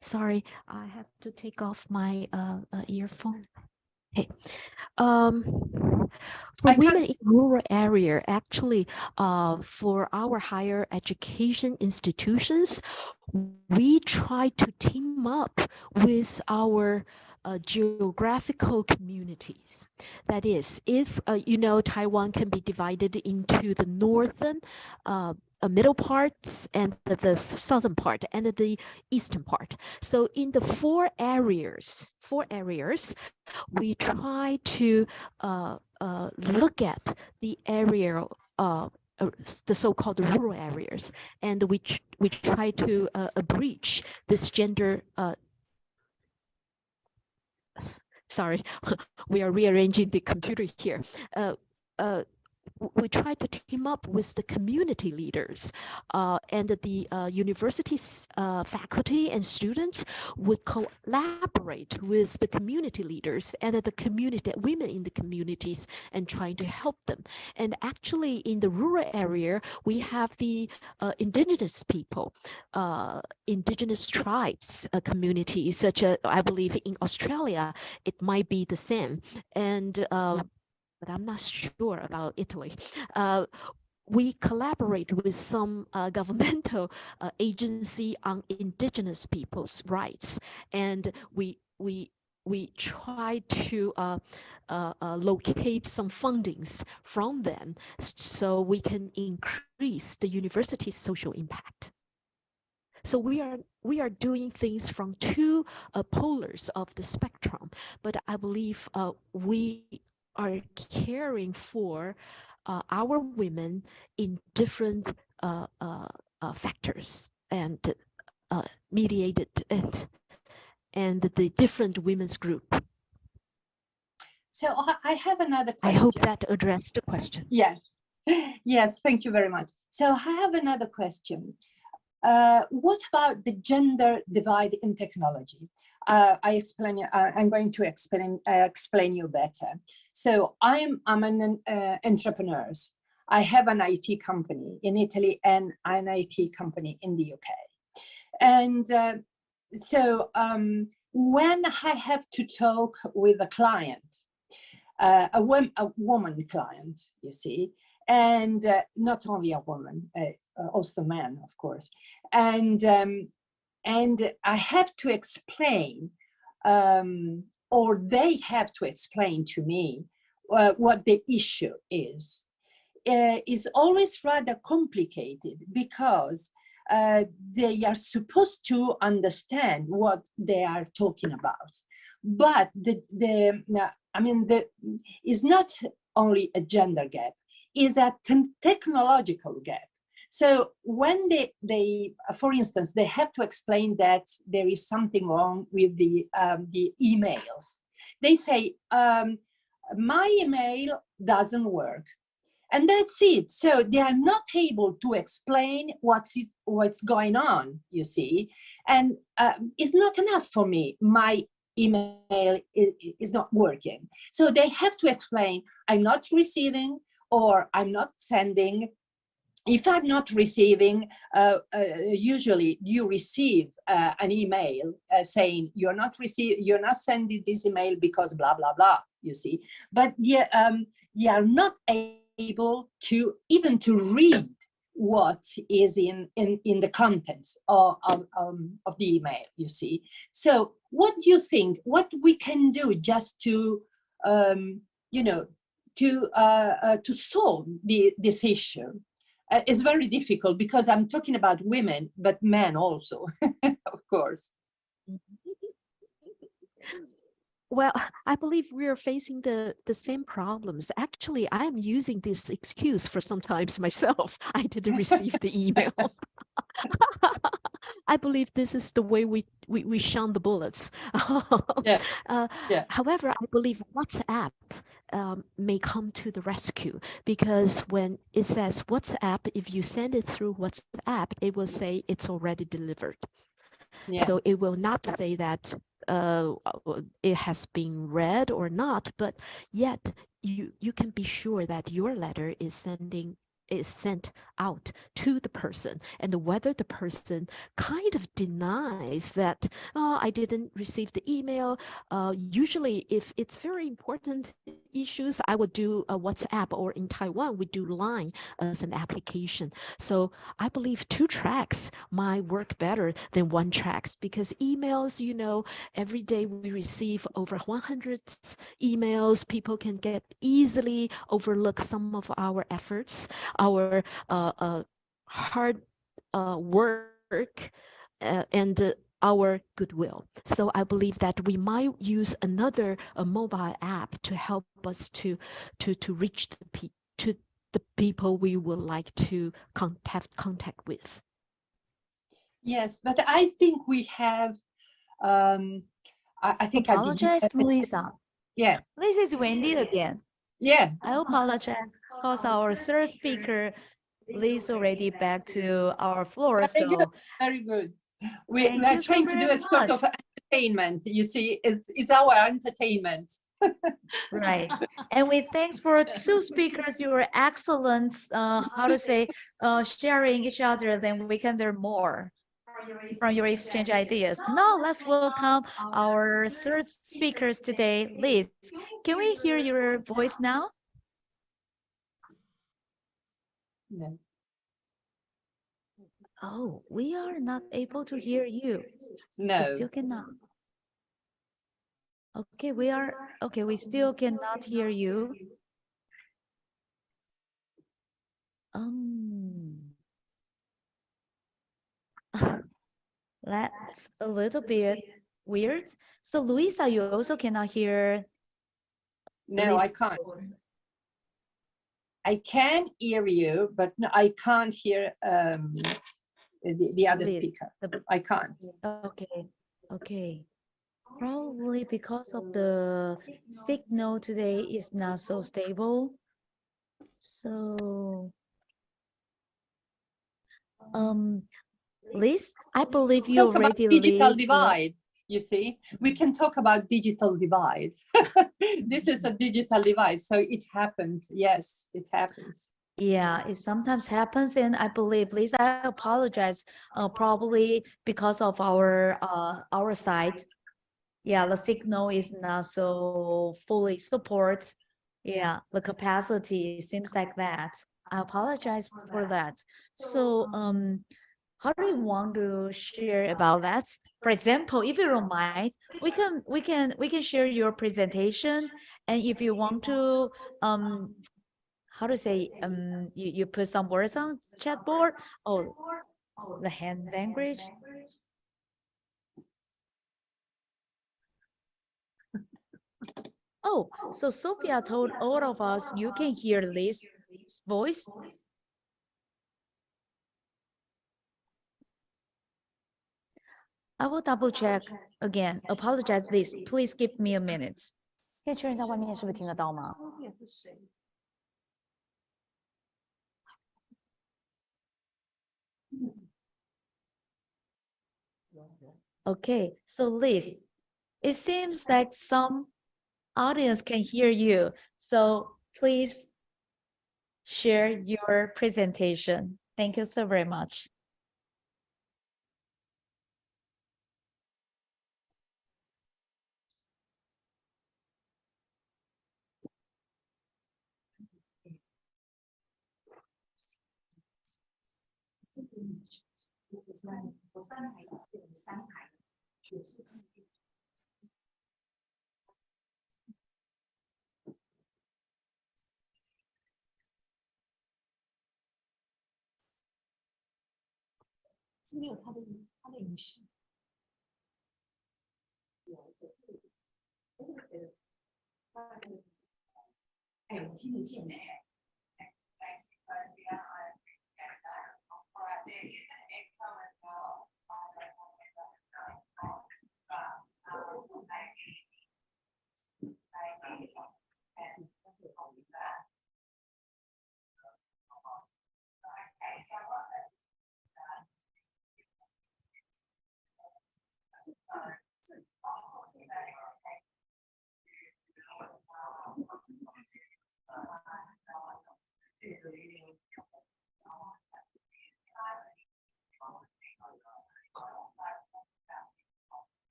Sorry, I have to take off my earphone. Okay. For women in rural area, actually, for our higher education institutions, we try to team up with our geographical communities. That is, if Taiwan can be divided into the northern middle parts and the southern part and the eastern part. So in the four areas, we try to look at the area, the so-called rural areas, and we try to breach this gender. Sorry, we are rearranging the computer here. We try to team up with the community leaders, and the university's faculty and students would collaborate with the community leaders and the community women in the communities and trying to help them. And actually in the rural area, we have the indigenous people, indigenous tribes communities, such as, I believe in Australia, it might be the same. And but I'm not sure about Italy. We collaborate with some governmental agency on indigenous people's rights, and we try to locate some fundings from them so we can increase the university's social impact. So we are doing things from two polars of the spectrum, but I believe we are caring for our women in different factors and mediated and the different women's group. So I have another question. I hope that addressed the question. Yes, yes, thank you very much. So I have another question. What about the gender divide in technology? I'm going to explain you better. So I'm an entrepreneur. I have an IT company in Italy and an IT company in the UK. And so when I have to talk with a client, a woman client, you see, and not only a woman, also men, of course, and I have to explain, or they have to explain to me what the issue is always rather complicated, because they are supposed to understand what they are talking about. But it's not only a gender gap, it's a technological gap. So when they, for instance, they have to explain that there is something wrong with the emails. They say, my email doesn't work. And that's it. So they are not able to explain what's going on, you see. And it's not enough for me. My email is not working. So they have to explain, I'm not receiving, or I'm not sending. If I'm not receiving, usually you receive an email saying you're not sending this email because blah, blah, blah, you see. But you are not able to even to read what is in the contents of the email, you see. So what do you think, what we can do just to, to solve this issue? It's very difficult, because I'm talking about women, but men also, of course. Well, I believe we are facing the same problems. Actually, I am using this excuse for sometimes myself. I didn't receive the email. I believe this is the way we shun the bullets. However, I believe WhatsApp may come to the rescue, because when it says WhatsApp, if you send it through WhatsApp, it will say it's already delivered. Yeah. So it will not say that it has been read or not, but yet you can be sure that your letter is sent out to the person, and whether the person kind of denies that, oh, I didn't receive the email. Usually, if it's very important issues, I would do a WhatsApp, or in Taiwan, we do Line as an application. So I believe 2 tracks might work better than 1 track, because emails, every day we receive over 100 emails. People can get easily overlook some of our efforts, our hard work, and our goodwill. So I believe that we might use another mobile app to help us to reach the people we would like to have contact with. Yes, but I think we have. I think Apologize, Lisa. Yeah. This is Wendy again. Yeah. I apologize because our third speaker, Liz, already back to our floor. Very good. So Very good. We thank are you so trying to do very a sort much. of entertainment. You see, it's our entertainment. Right. And we thanks for two speakers. You were excellent. How to say, sharing each other. Then we can learn more from your exchange ideas. Now let's welcome our third speakers today, Liz. Can we hear your voice now? No. Oh, we are not able to hear you. We No. still cannot. Okay, we still cannot hear you. That's a little bit weird. So Luisa, you also cannot hear. No, I Liz. can't. I can hear you, but no, I can't hear the other Liz, speaker. I can't. Okay, okay. Probably because of the signal today is not so stable. So, Liz, I believe you Talk about already digital leave. divide. You see, we can talk about digital divide. This is a digital divide, so it happens. Yes, it happens. Yeah, it sometimes happens, and I believe, Liz, I apologize. Probably because of our side. Yeah, the signal is not so fully support. Yeah, the capacity seems like that. I apologize for that. So, how do you want to share about that? For example, if you don't mind, we can share your presentation, and if you want to, how to say, you put some words on chat board. Oh, the hand language. Oh, so Sophia told all of us you can hear Liz's voice. I will double check again. Apologize, Liz. Please give me a minute. 可以确认一下外面是不是听得到吗？ Okay, so Liz, it seems like some audience can hear you. So please share your presentation. Thank you so very much.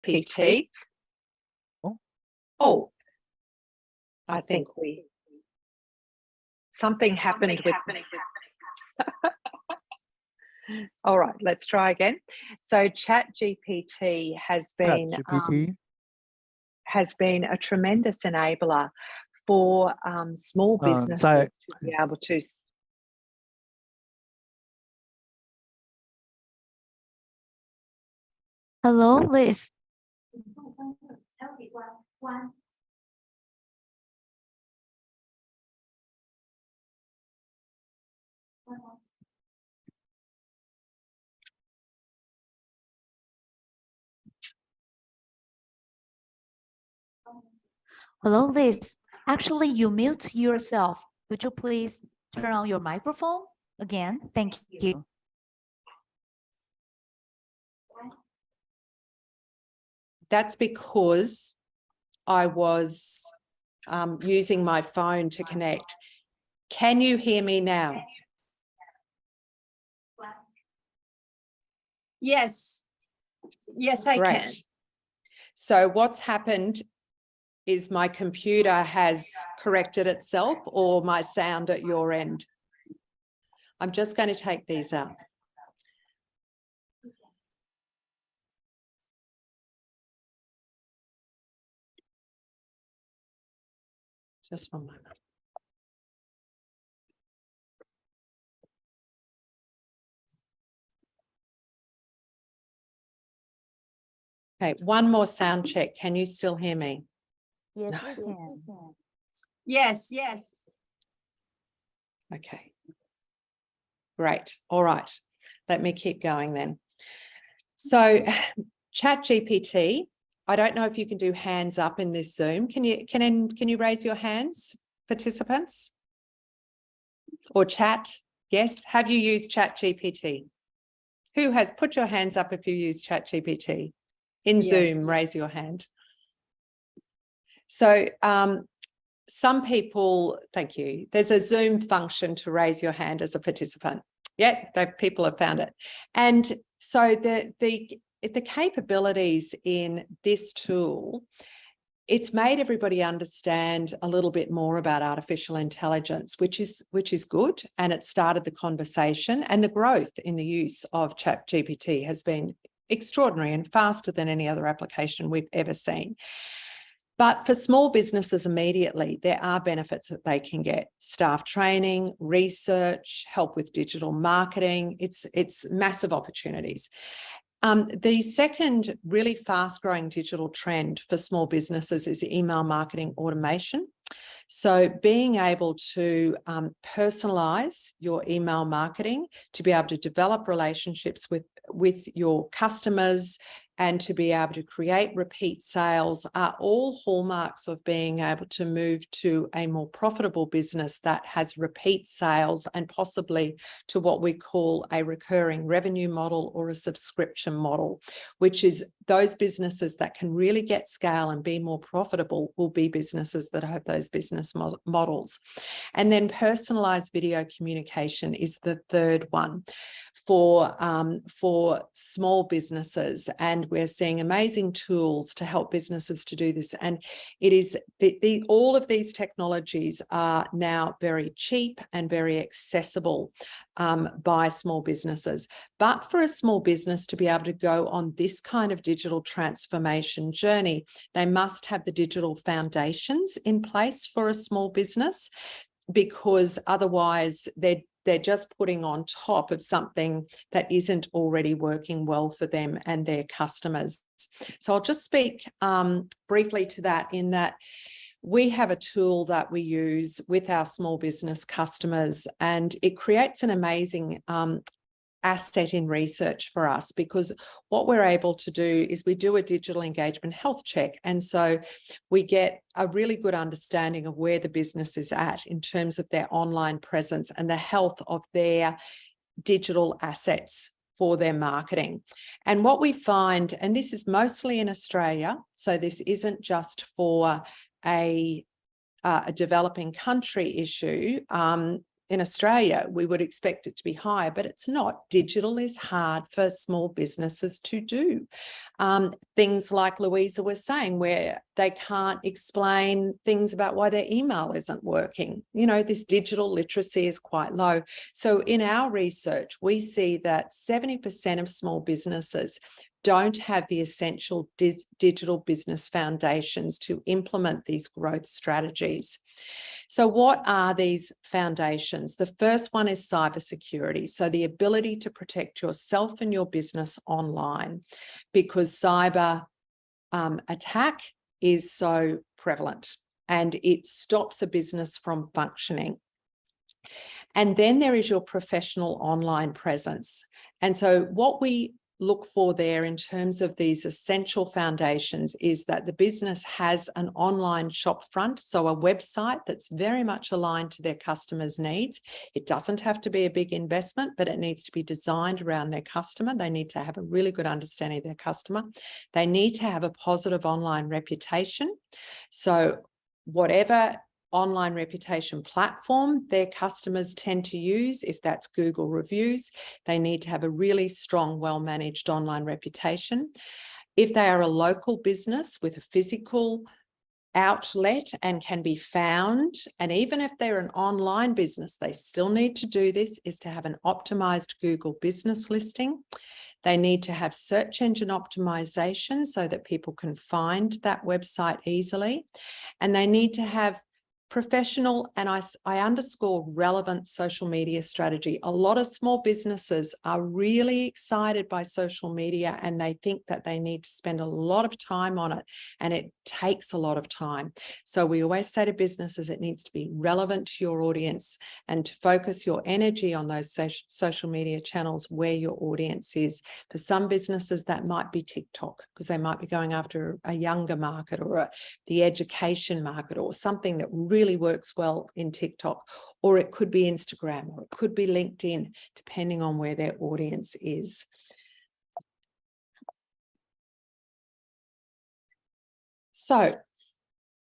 PT. Oh, I think something happened with. All right, let's try again. So ChatGPT has been a tremendous enabler for small businesses to be able to. Hello, Liz. Hello, Liz. Actually, you mute yourself. Would you please turn on your microphone again? Thank you. That's because I was using my phone to connect. Can you hear me now? Yes. Yes, I can. So what's happened is my computer has corrected itself, or my sound at your end. I'm just going to take these out. Just one moment. Okay, one more sound check. Can you still hear me? Yes, we can. Yes, yes. Okay. Great. All right. Let me keep going then. So ChatGPT, I don't know if you can do hands up in this Zoom. Can you raise your hands, participants? Or chat? Yes. Have you used ChatGPT? Who has? Put your hands up if you use ChatGPT. In Zoom, raise your hand. So some people, thank you, there's a Zoom function to raise your hand as a participant. Yeah, people have found it. And so the capabilities in this tool, it's made everybody understand a little bit more about artificial intelligence, which is good. And it started the conversation, and the growth in the use of ChatGPT has been extraordinary and faster than any other application we've ever seen. But for small businesses immediately, there are benefits that they can get: staff training, research, help with digital marketing. It's massive opportunities. The second really fast-growing digital trend for small businesses is email marketing automation. So being able to personalize your email marketing, to be able to develop relationships with your customers, and to be able to create repeat sales are all hallmarks of being able to move to a more profitable business that has repeat sales, and possibly to what we call a recurring revenue model or a subscription model, which is those businesses that can really get scale and be more profitable will be businesses that have those business models. And then personalized video communication is the third one for small businesses, and we're seeing amazing tools to help businesses to do this. And it is all of these technologies are now very cheap and very accessible by small businesses. But for a small business to be able to go on this kind of digital transformation journey, they must have the digital foundations in place for a small business, because otherwise they're just putting on top of something that isn't already working well for them and their customers. So I'll just speak briefly to that, in that we have a tool that we use with our small business customers, and it creates an amazing asset in research for us, because what we're able to do is we do a digital engagement health check. And so we get a really good understanding of where the business is at in terms of their online presence and the health of their digital assets for their marketing. And what we find, and this is mostly in Australia, so this isn't just for a developing country issue. In Australia, we would expect it to be higher, but it's not. Digital is hard for small businesses to do. Things like Louisa was saying, where they can't explain things about why their email isn't working. You know, this digital literacy is quite low. So in our research, we see that 70% of small businesses don't have the essential digital business foundations to implement these growth strategies. So what are these foundations? The first one is cybersecurity. So the ability to protect yourself and your business online, because cyber attack is so prevalent and it stops a business from functioning. And then there is your professional online presence. And so what we look for there in terms of these essential foundations is that the business has an online shop front, so a website that's very much aligned to their customers' needs. It doesn't have to be a big investment, but it needs to be designed around their customer. They need to have a really good understanding of their customer. They need to have a positive online reputation. So whatever online reputation platform their customers tend to use, if that's Google reviews, they need to have a really strong, well-managed online reputation. If they are a local business with a physical outlet and can be found, and even if they're an online business, they still need to do this, is to have an optimized Google business listing. They need to have search engine optimization so that people can find that website easily. And they need to have professional, and I underscore relevant, social media strategy. A lot of small businesses are really excited by social media and they think that they need to spend a lot of time on it, and it takes a lot of time. So we always say to businesses, it needs to be relevant to your audience, and to focus your energy on those social media channels where your audience is. For some businesses, that might be TikTok, because they might be going after a younger market, or the education market, or something that really works well in TikTok, or it could be Instagram, or it could be LinkedIn, depending on where their audience is. So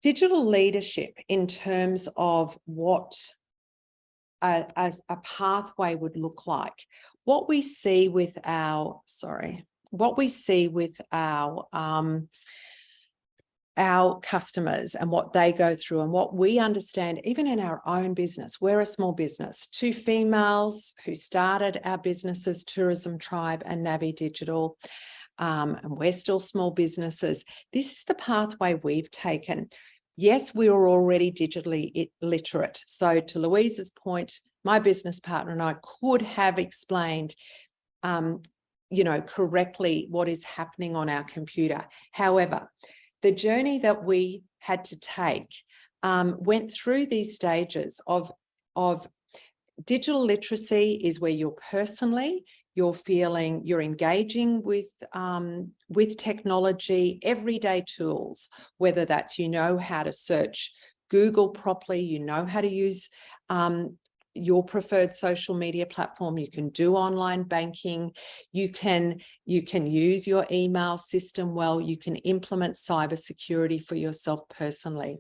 digital leadership in terms of what a pathway would look like. What we see with our customers and what they go through and what we understand, even in our own business. We're a small business, 2 females who started our businesses, Tourism Tribe and Navi Digital, and we're still small businesses. This is the pathway we've taken. Yes, we were already digitally literate. So to Louise's point, my business partner and I could have explained correctly what is happening on our computer. However, the journey that we had to take went through these stages of digital literacy is where you're engaging with technology, everyday tools, whether that's how to search Google properly, how to use your preferred social media platform, you can do online banking, you can use your email system well, you can implement cybersecurity for yourself personally.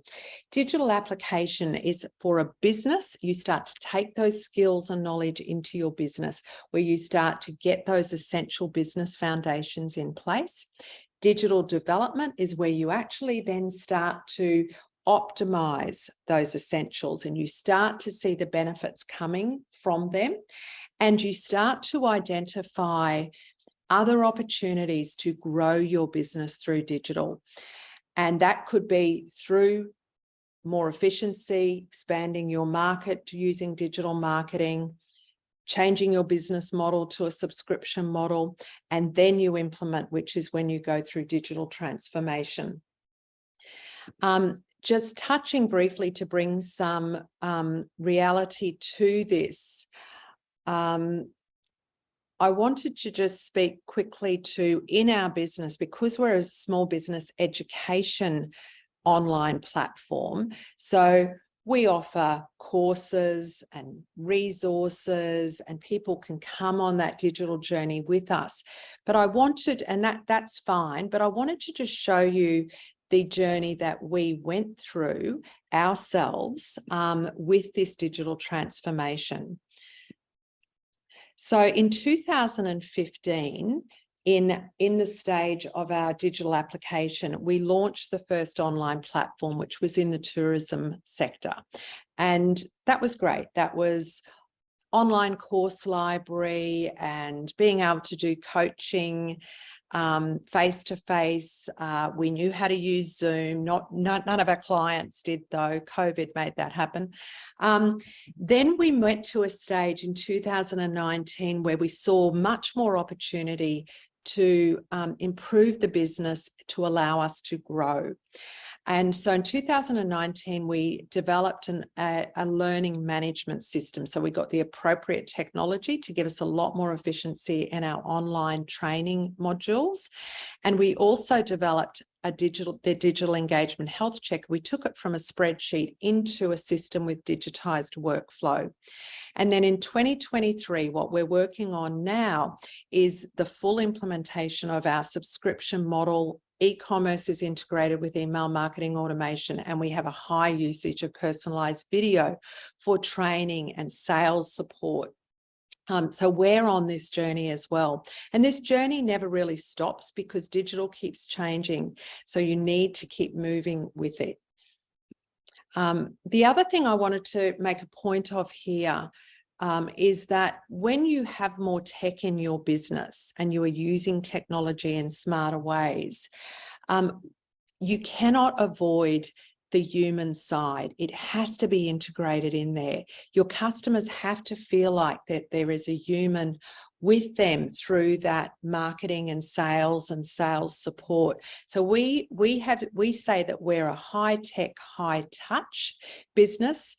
Digital application is for a business. You start to take those skills and knowledge into your business, where you start to get those essential business foundations in place. Digital development is where you actually then start to optimize those essentials and you start to see the benefits coming from them, and you start to identify other opportunities to grow your business through digital. And that could be through more efficiency, expanding your market using digital marketing, changing your business model to a subscription model, and then you implement, which is when you go through digital transformation. Just touching briefly to bring some reality to this, I wanted to just speak quickly to, in our business, because we're a small business education online platform, so we offer courses and resources and people can come on that digital journey with us. But I wanted, and that's fine, but I wanted to just show you the journey that we went through ourselves with this digital transformation. So in 2015, in the stage of our digital application, we launched the first online platform, which was in the tourism sector. And that was great. That was online course library and being able to do coaching face-to-face. We knew how to use Zoom. None of our clients did, though. COVID made that happen. Then we went to a stage in 2019 where we saw much more opportunity to improve the business to allow us to grow. And so in 2019, we developed a learning management system. So we got the appropriate technology to give us a lot more efficiency in our online training modules. And we also developed the digital engagement health check. We took it from a spreadsheet into a system with digitized workflow. And then in 2023, what we're working on now is the full implementation of our subscription model. E-commerce is integrated with email marketing automation, and we have a high usage of personalized video for training and sales support. So we're on this journey as well. And this journey never really stops because digital keeps changing. So you need to keep moving with it. The other thing I wanted to make a point of here is that when you have more tech in your business and you are using technology in smarter ways, you cannot avoid the human side. It has to be integrated in there. Your customers have to feel like that there is a human with them through that marketing and sales support. So we say that we're a high-tech, high-touch business.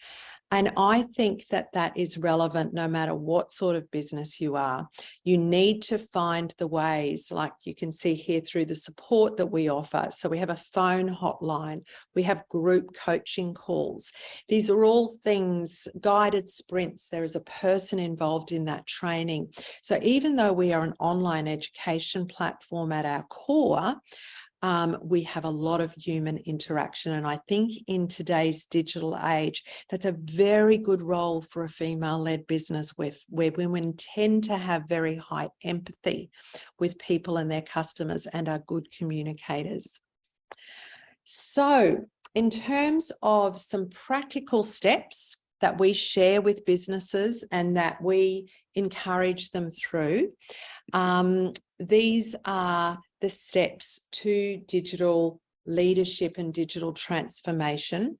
And I think that that is relevant no matter what sort of business you are. You need to find the ways, like you can see here through the support that we offer. So we have a phone hotline, we have group coaching calls. These are all things, guided sprints. There is a person involved in that training. So even though we are an online education platform at our core, we have a lot of human interaction. And I think in today's digital age, that's a very good role for a female-led business where women tend to have very high empathy with people and their customers and are good communicators. So in terms of some practical steps that we share with businesses and that we encourage them through, these are the steps to digital leadership and digital transformation.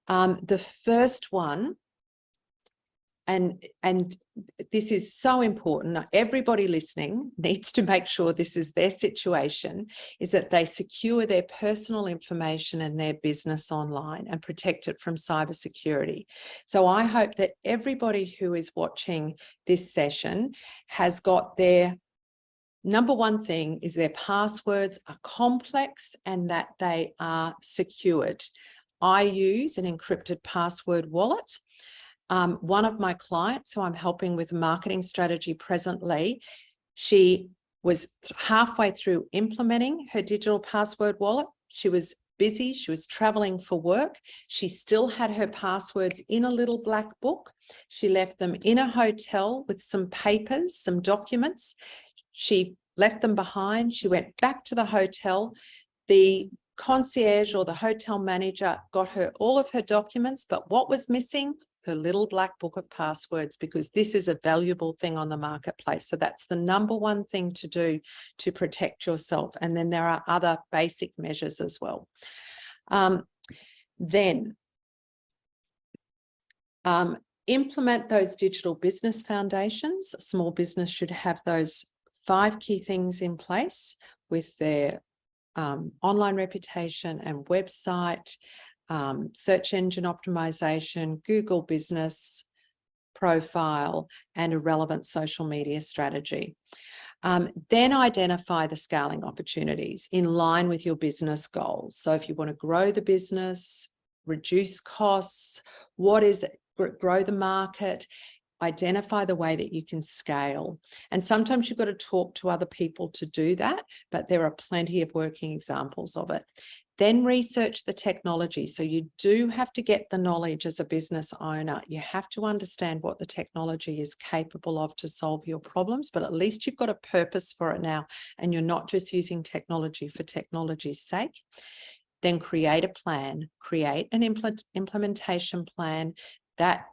The first one, and this is so important, everybody listening needs to make sure this is their situation, is that they secure their personal information and their business online and protect it from cybersecurity. So I hope that everybody who is watching this session has got their number one thing is their passwords are complex and that they are secured. I use an encrypted password wallet. One of my clients who I'm helping with marketing strategy presently, she was halfway through implementing her digital password wallet. She was busy, she was traveling for work. She still had her passwords in a little black book. She left them in a hotel with some papers, some documents. She left them behind. She went back to the hotel. The concierge or the hotel manager got her all of her documents, but what was missing? Her little black book of passwords, because this is a valuable thing on the marketplace. So that's the number one thing to do to protect yourself. And then there are other basic measures as well. Implement those digital business foundations. A small business should have those 5 key things in place with their online reputation and website, search engine optimization, Google business profile, and a relevant social media strategy. Then identify the scaling opportunities in line with your business goals. So if you want to grow the business, reduce costs, what is it? Grow the market, identify the way that you can scale. And sometimes you've got to talk to other people to do that, but there are plenty of working examples of it. Then research the technology. So you do have to get the knowledge as a business owner. You have to understand what the technology is capable of to solve your problems, but at least you've got a purpose for it now, and you're not just using technology for technology's sake. Then create a plan, create an implementation plan that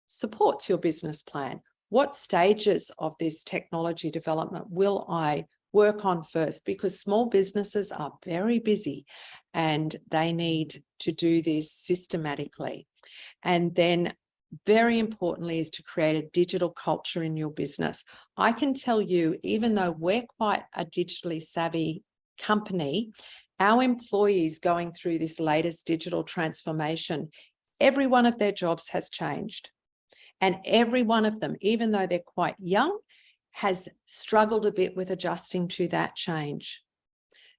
supports your business plan. What stages of this technology development will I work on first? Because small businesses are very busy and they need to do this systematically. And then very importantly is to create a digital culture in your business. I can tell you, even though we're quite a digitally savvy company, our employees going through this latest digital transformation, every one of their jobs has changed. And every one of them, even though they're quite young, has struggled a bit with adjusting to that change.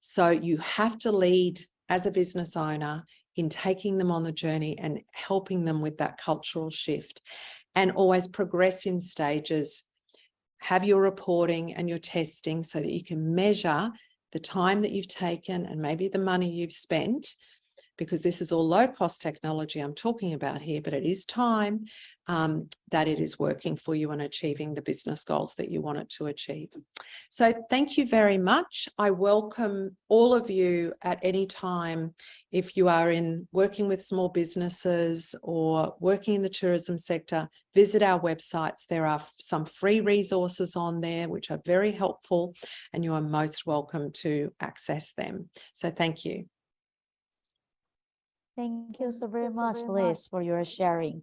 So you have to lead as a business owner in taking them on the journey and helping them with that cultural shift, and always progress in stages. Have your reporting and your testing so that you can measure the time that you've taken and maybe the money you've spent, because this is all low-cost technology I'm talking about here, but it is time that it is working for you and achieving the business goals that you want it to achieve. So thank you very much. I welcome all of you at any time. If you are working with small businesses or working in the tourism sector, visit our websites. There are some free resources on there which are very helpful, and you are most welcome to access them. So thank you. Thank you so very much, Liz, for your sharing.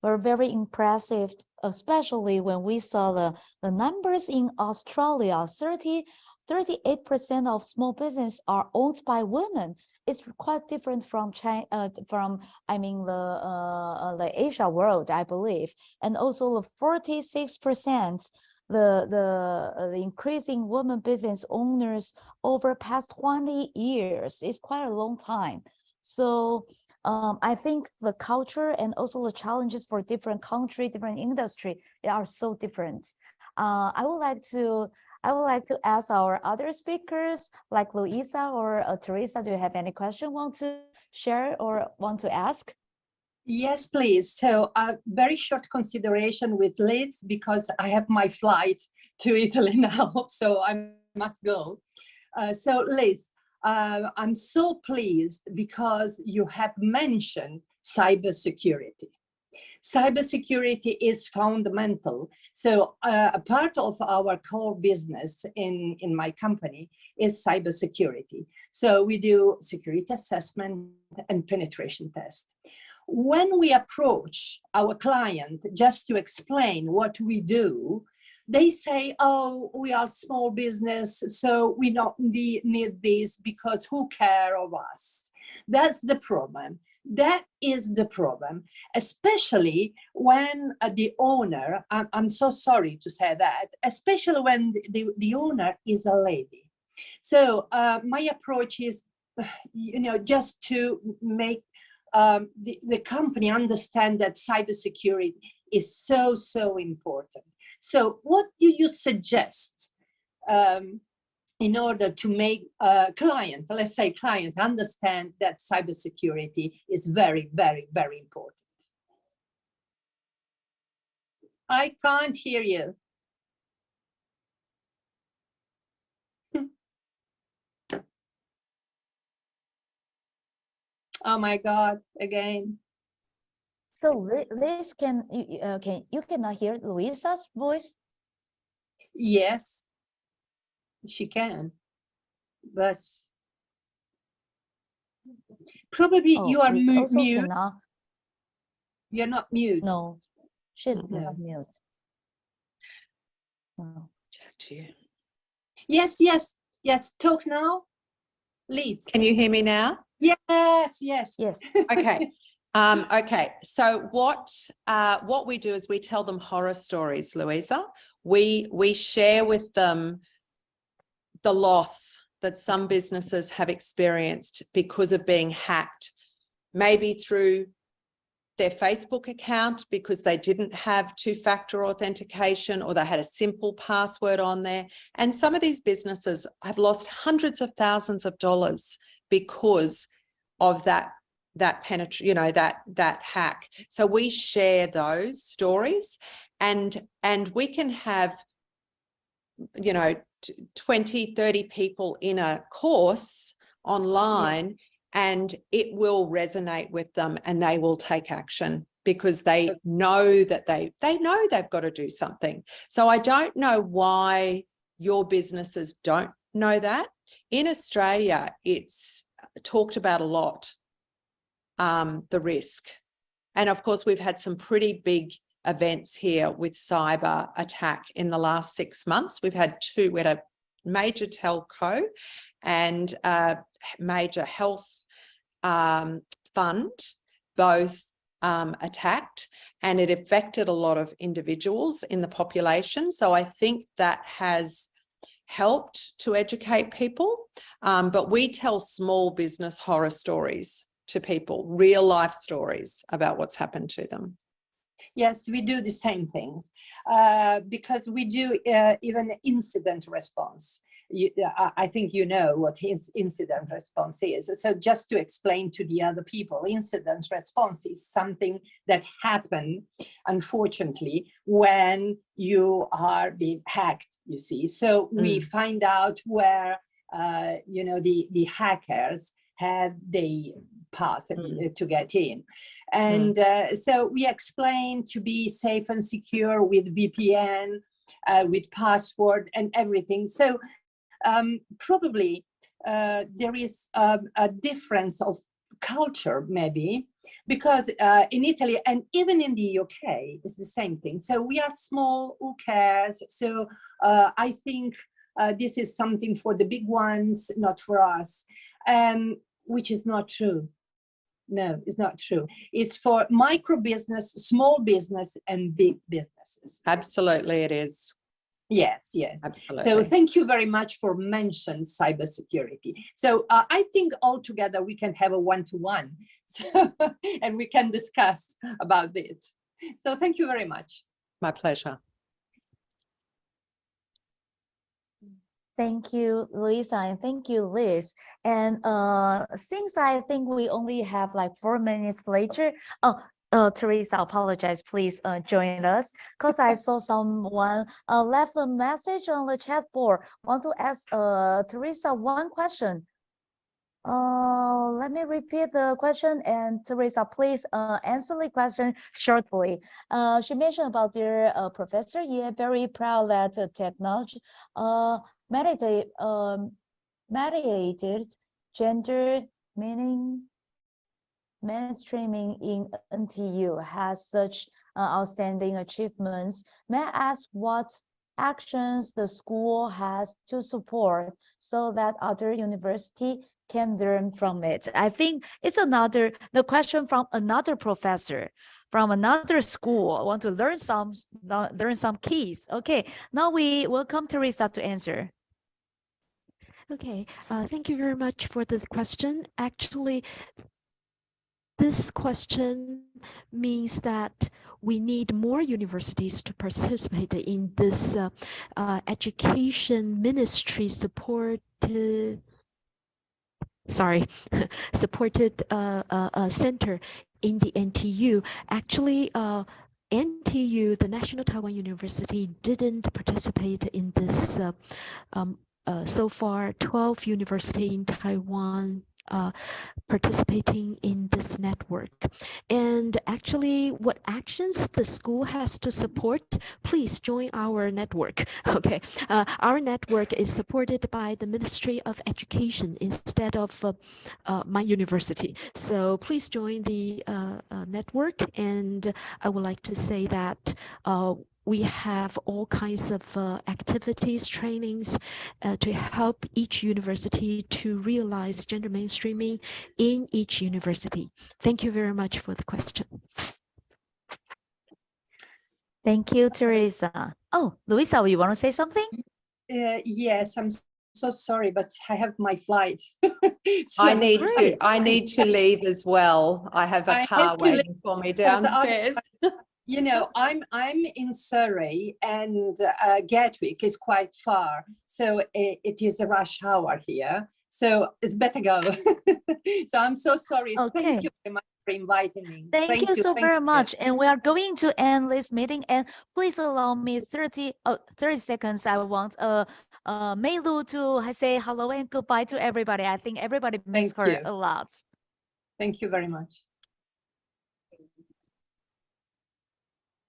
We're very impressive, especially when we saw the numbers in Australia. 38% of small business are owned by women. It's quite different from China, the Asia world, I believe. And also the 46%, the increasing women business owners over past 20 years is quite a long time. So I think the culture and also the challenges for different country, different industry, they are so different. I would like to I would like to ask our other speakers, like Luisa or Teresa, do you have any question want to share or want to ask? Yes, please. So a very short consideration with Liz, because I have my flight to Italy now, so I must go. So Liz, I'm so pleased because you have mentioned cybersecurity. Cybersecurity is fundamental. So a part of our core business in my company is cybersecurity. So we do security assessment and penetration test. When we approach our client just to explain what we do, they say, oh, we are small business, so we don't need this because who care of us? That's the problem. That is the problem, especially when the owner, I'm so sorry to say that, especially when the owner is a lady. So my approach is, just to make the company understand that cybersecurity is so, so important. So what do you suggest in order to make a client, let's say client, understand that cybersecurity is very, very, very important? I can't hear you. Oh my God, again. So Liz, you cannot hear Luisa's voice? Yes, she can, but probably you are we also mute. cannot. You're not mute. No, she's No. not mute. No. Yes, yes, yes. Talk now, Liz. Can you hear me now? Yes, yes. Yes. Okay. Okay. So what we do is we tell them horror stories, Louisa. We share with them the loss that some businesses have experienced because of being hacked, maybe through their Facebook account because they didn't have two-factor authentication or they had a simple password on there. And some of these businesses have lost hundreds of thousands of dollars because of that hack. So we share those stories, and we can have 20, 30 people in a course online, and it will resonate with them and they will take action because they know that they know they've got to do something. So I don't know why your businesses don't know that. In Australia, it's talked about a lot, the risk. And of course, we've had some pretty big events here with cyber attack in the last 6 months. We've had two. We had a major telco and a major health fund, both attacked, and it affected a lot of individuals in the population. So I think that has helped to educate people. But we tell small business horror stories to people, real life stories about what's happened to them. Yes, we do the same things because we do even incident response. I think you know what incident response is. So just to explain to the other people, incident response is something that happens, unfortunately, when you are being hacked, you see. So we find out where, the hackers have the path to get in. And so we explain to be safe and secure with VPN, with password and everything. So probably there is a difference of culture, maybe, because in Italy and even in the UK, it's the same thing. So we are small, who cares? So I think this is something for the big ones, not for us, which is not true. No, it's not true. It's for micro business, small business, and big businesses. Absolutely, it is. Yes, yes. Absolutely. So thank you very much for mentioning cybersecurity. So I think altogether we can have a one-to-one and we can discuss about it. So thank you very much. My pleasure. Thank you, Luisa, and thank you, Liz. And since I think we only have like 4 minutes later, Teresa, apologize, please join us because I saw someone left a message on the chat board. Want to ask Teresa one question. Let me repeat the question, and Teresa, please answer the question shortly. She mentioned about their professor. Yeah, very proud that technology mediated gender meaning mainstreaming in NTU has such outstanding achievements. May I ask what actions the school has to support so that other university can learn from it? I think it's the question from another professor from another school. I want to learn some keys. Okay, now we welcome Teresa to answer. Okay, thank you very much for the question. Actually, this question means that we need more universities to participate in this education ministry supported center in the NTU. Actually, NTU, the National Taiwan University, didn't participate in this. So far, 12 universities in Taiwan participating in this network. And actually, what actions the school has to support, please join our network. Okay, our network is supported by the Ministry of Education instead of my university. So please join the network. And I would like to say that we have all kinds of activities, trainings to help each university to realize gender mainstreaming in each university. Thank you very much for the question. Thank you, Teresa. Oh, Luisa, you want to say something? Yes, I'm so sorry, but I have my flight. So I need to leave as well. I have a car waiting for me downstairs. You know, I'm in Surrey, and Gatwick is quite far, so it is a rush hour here. So it's better go. So I'm so sorry. Okay. Thank you very much for inviting me. Thank you so very much. And we are going to end this meeting. And please allow me 30 seconds. I want Mei Lu to say hello and goodbye to everybody. I think everybody missed her a lot. Thank you very much.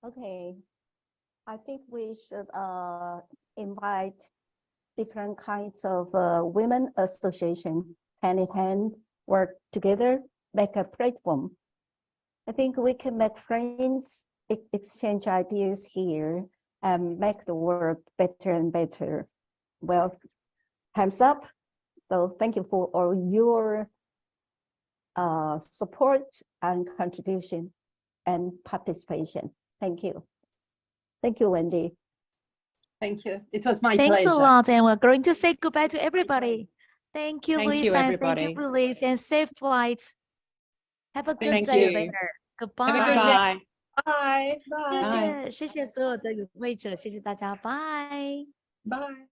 Okay, I think we should invite different kinds of women association hand in hand, work together, make a platform. I think we can make friends, exchange ideas here, and make the work better and better. Well, time's up. So thank you for all your support and contribution and participation. Thank you. Thank you, Wendy. Thank you. It was my pleasure. Thanks a lot. And we're going to say goodbye to everybody. Thank you, Thank you, Luisa. everybody. Thank you, Liz, and safe flights. Have a good Thank day you. later. Goodbye. Have a good day. Bye. Bye. Bye. 谢谢所有的与会者，谢谢大家，拜。Bye.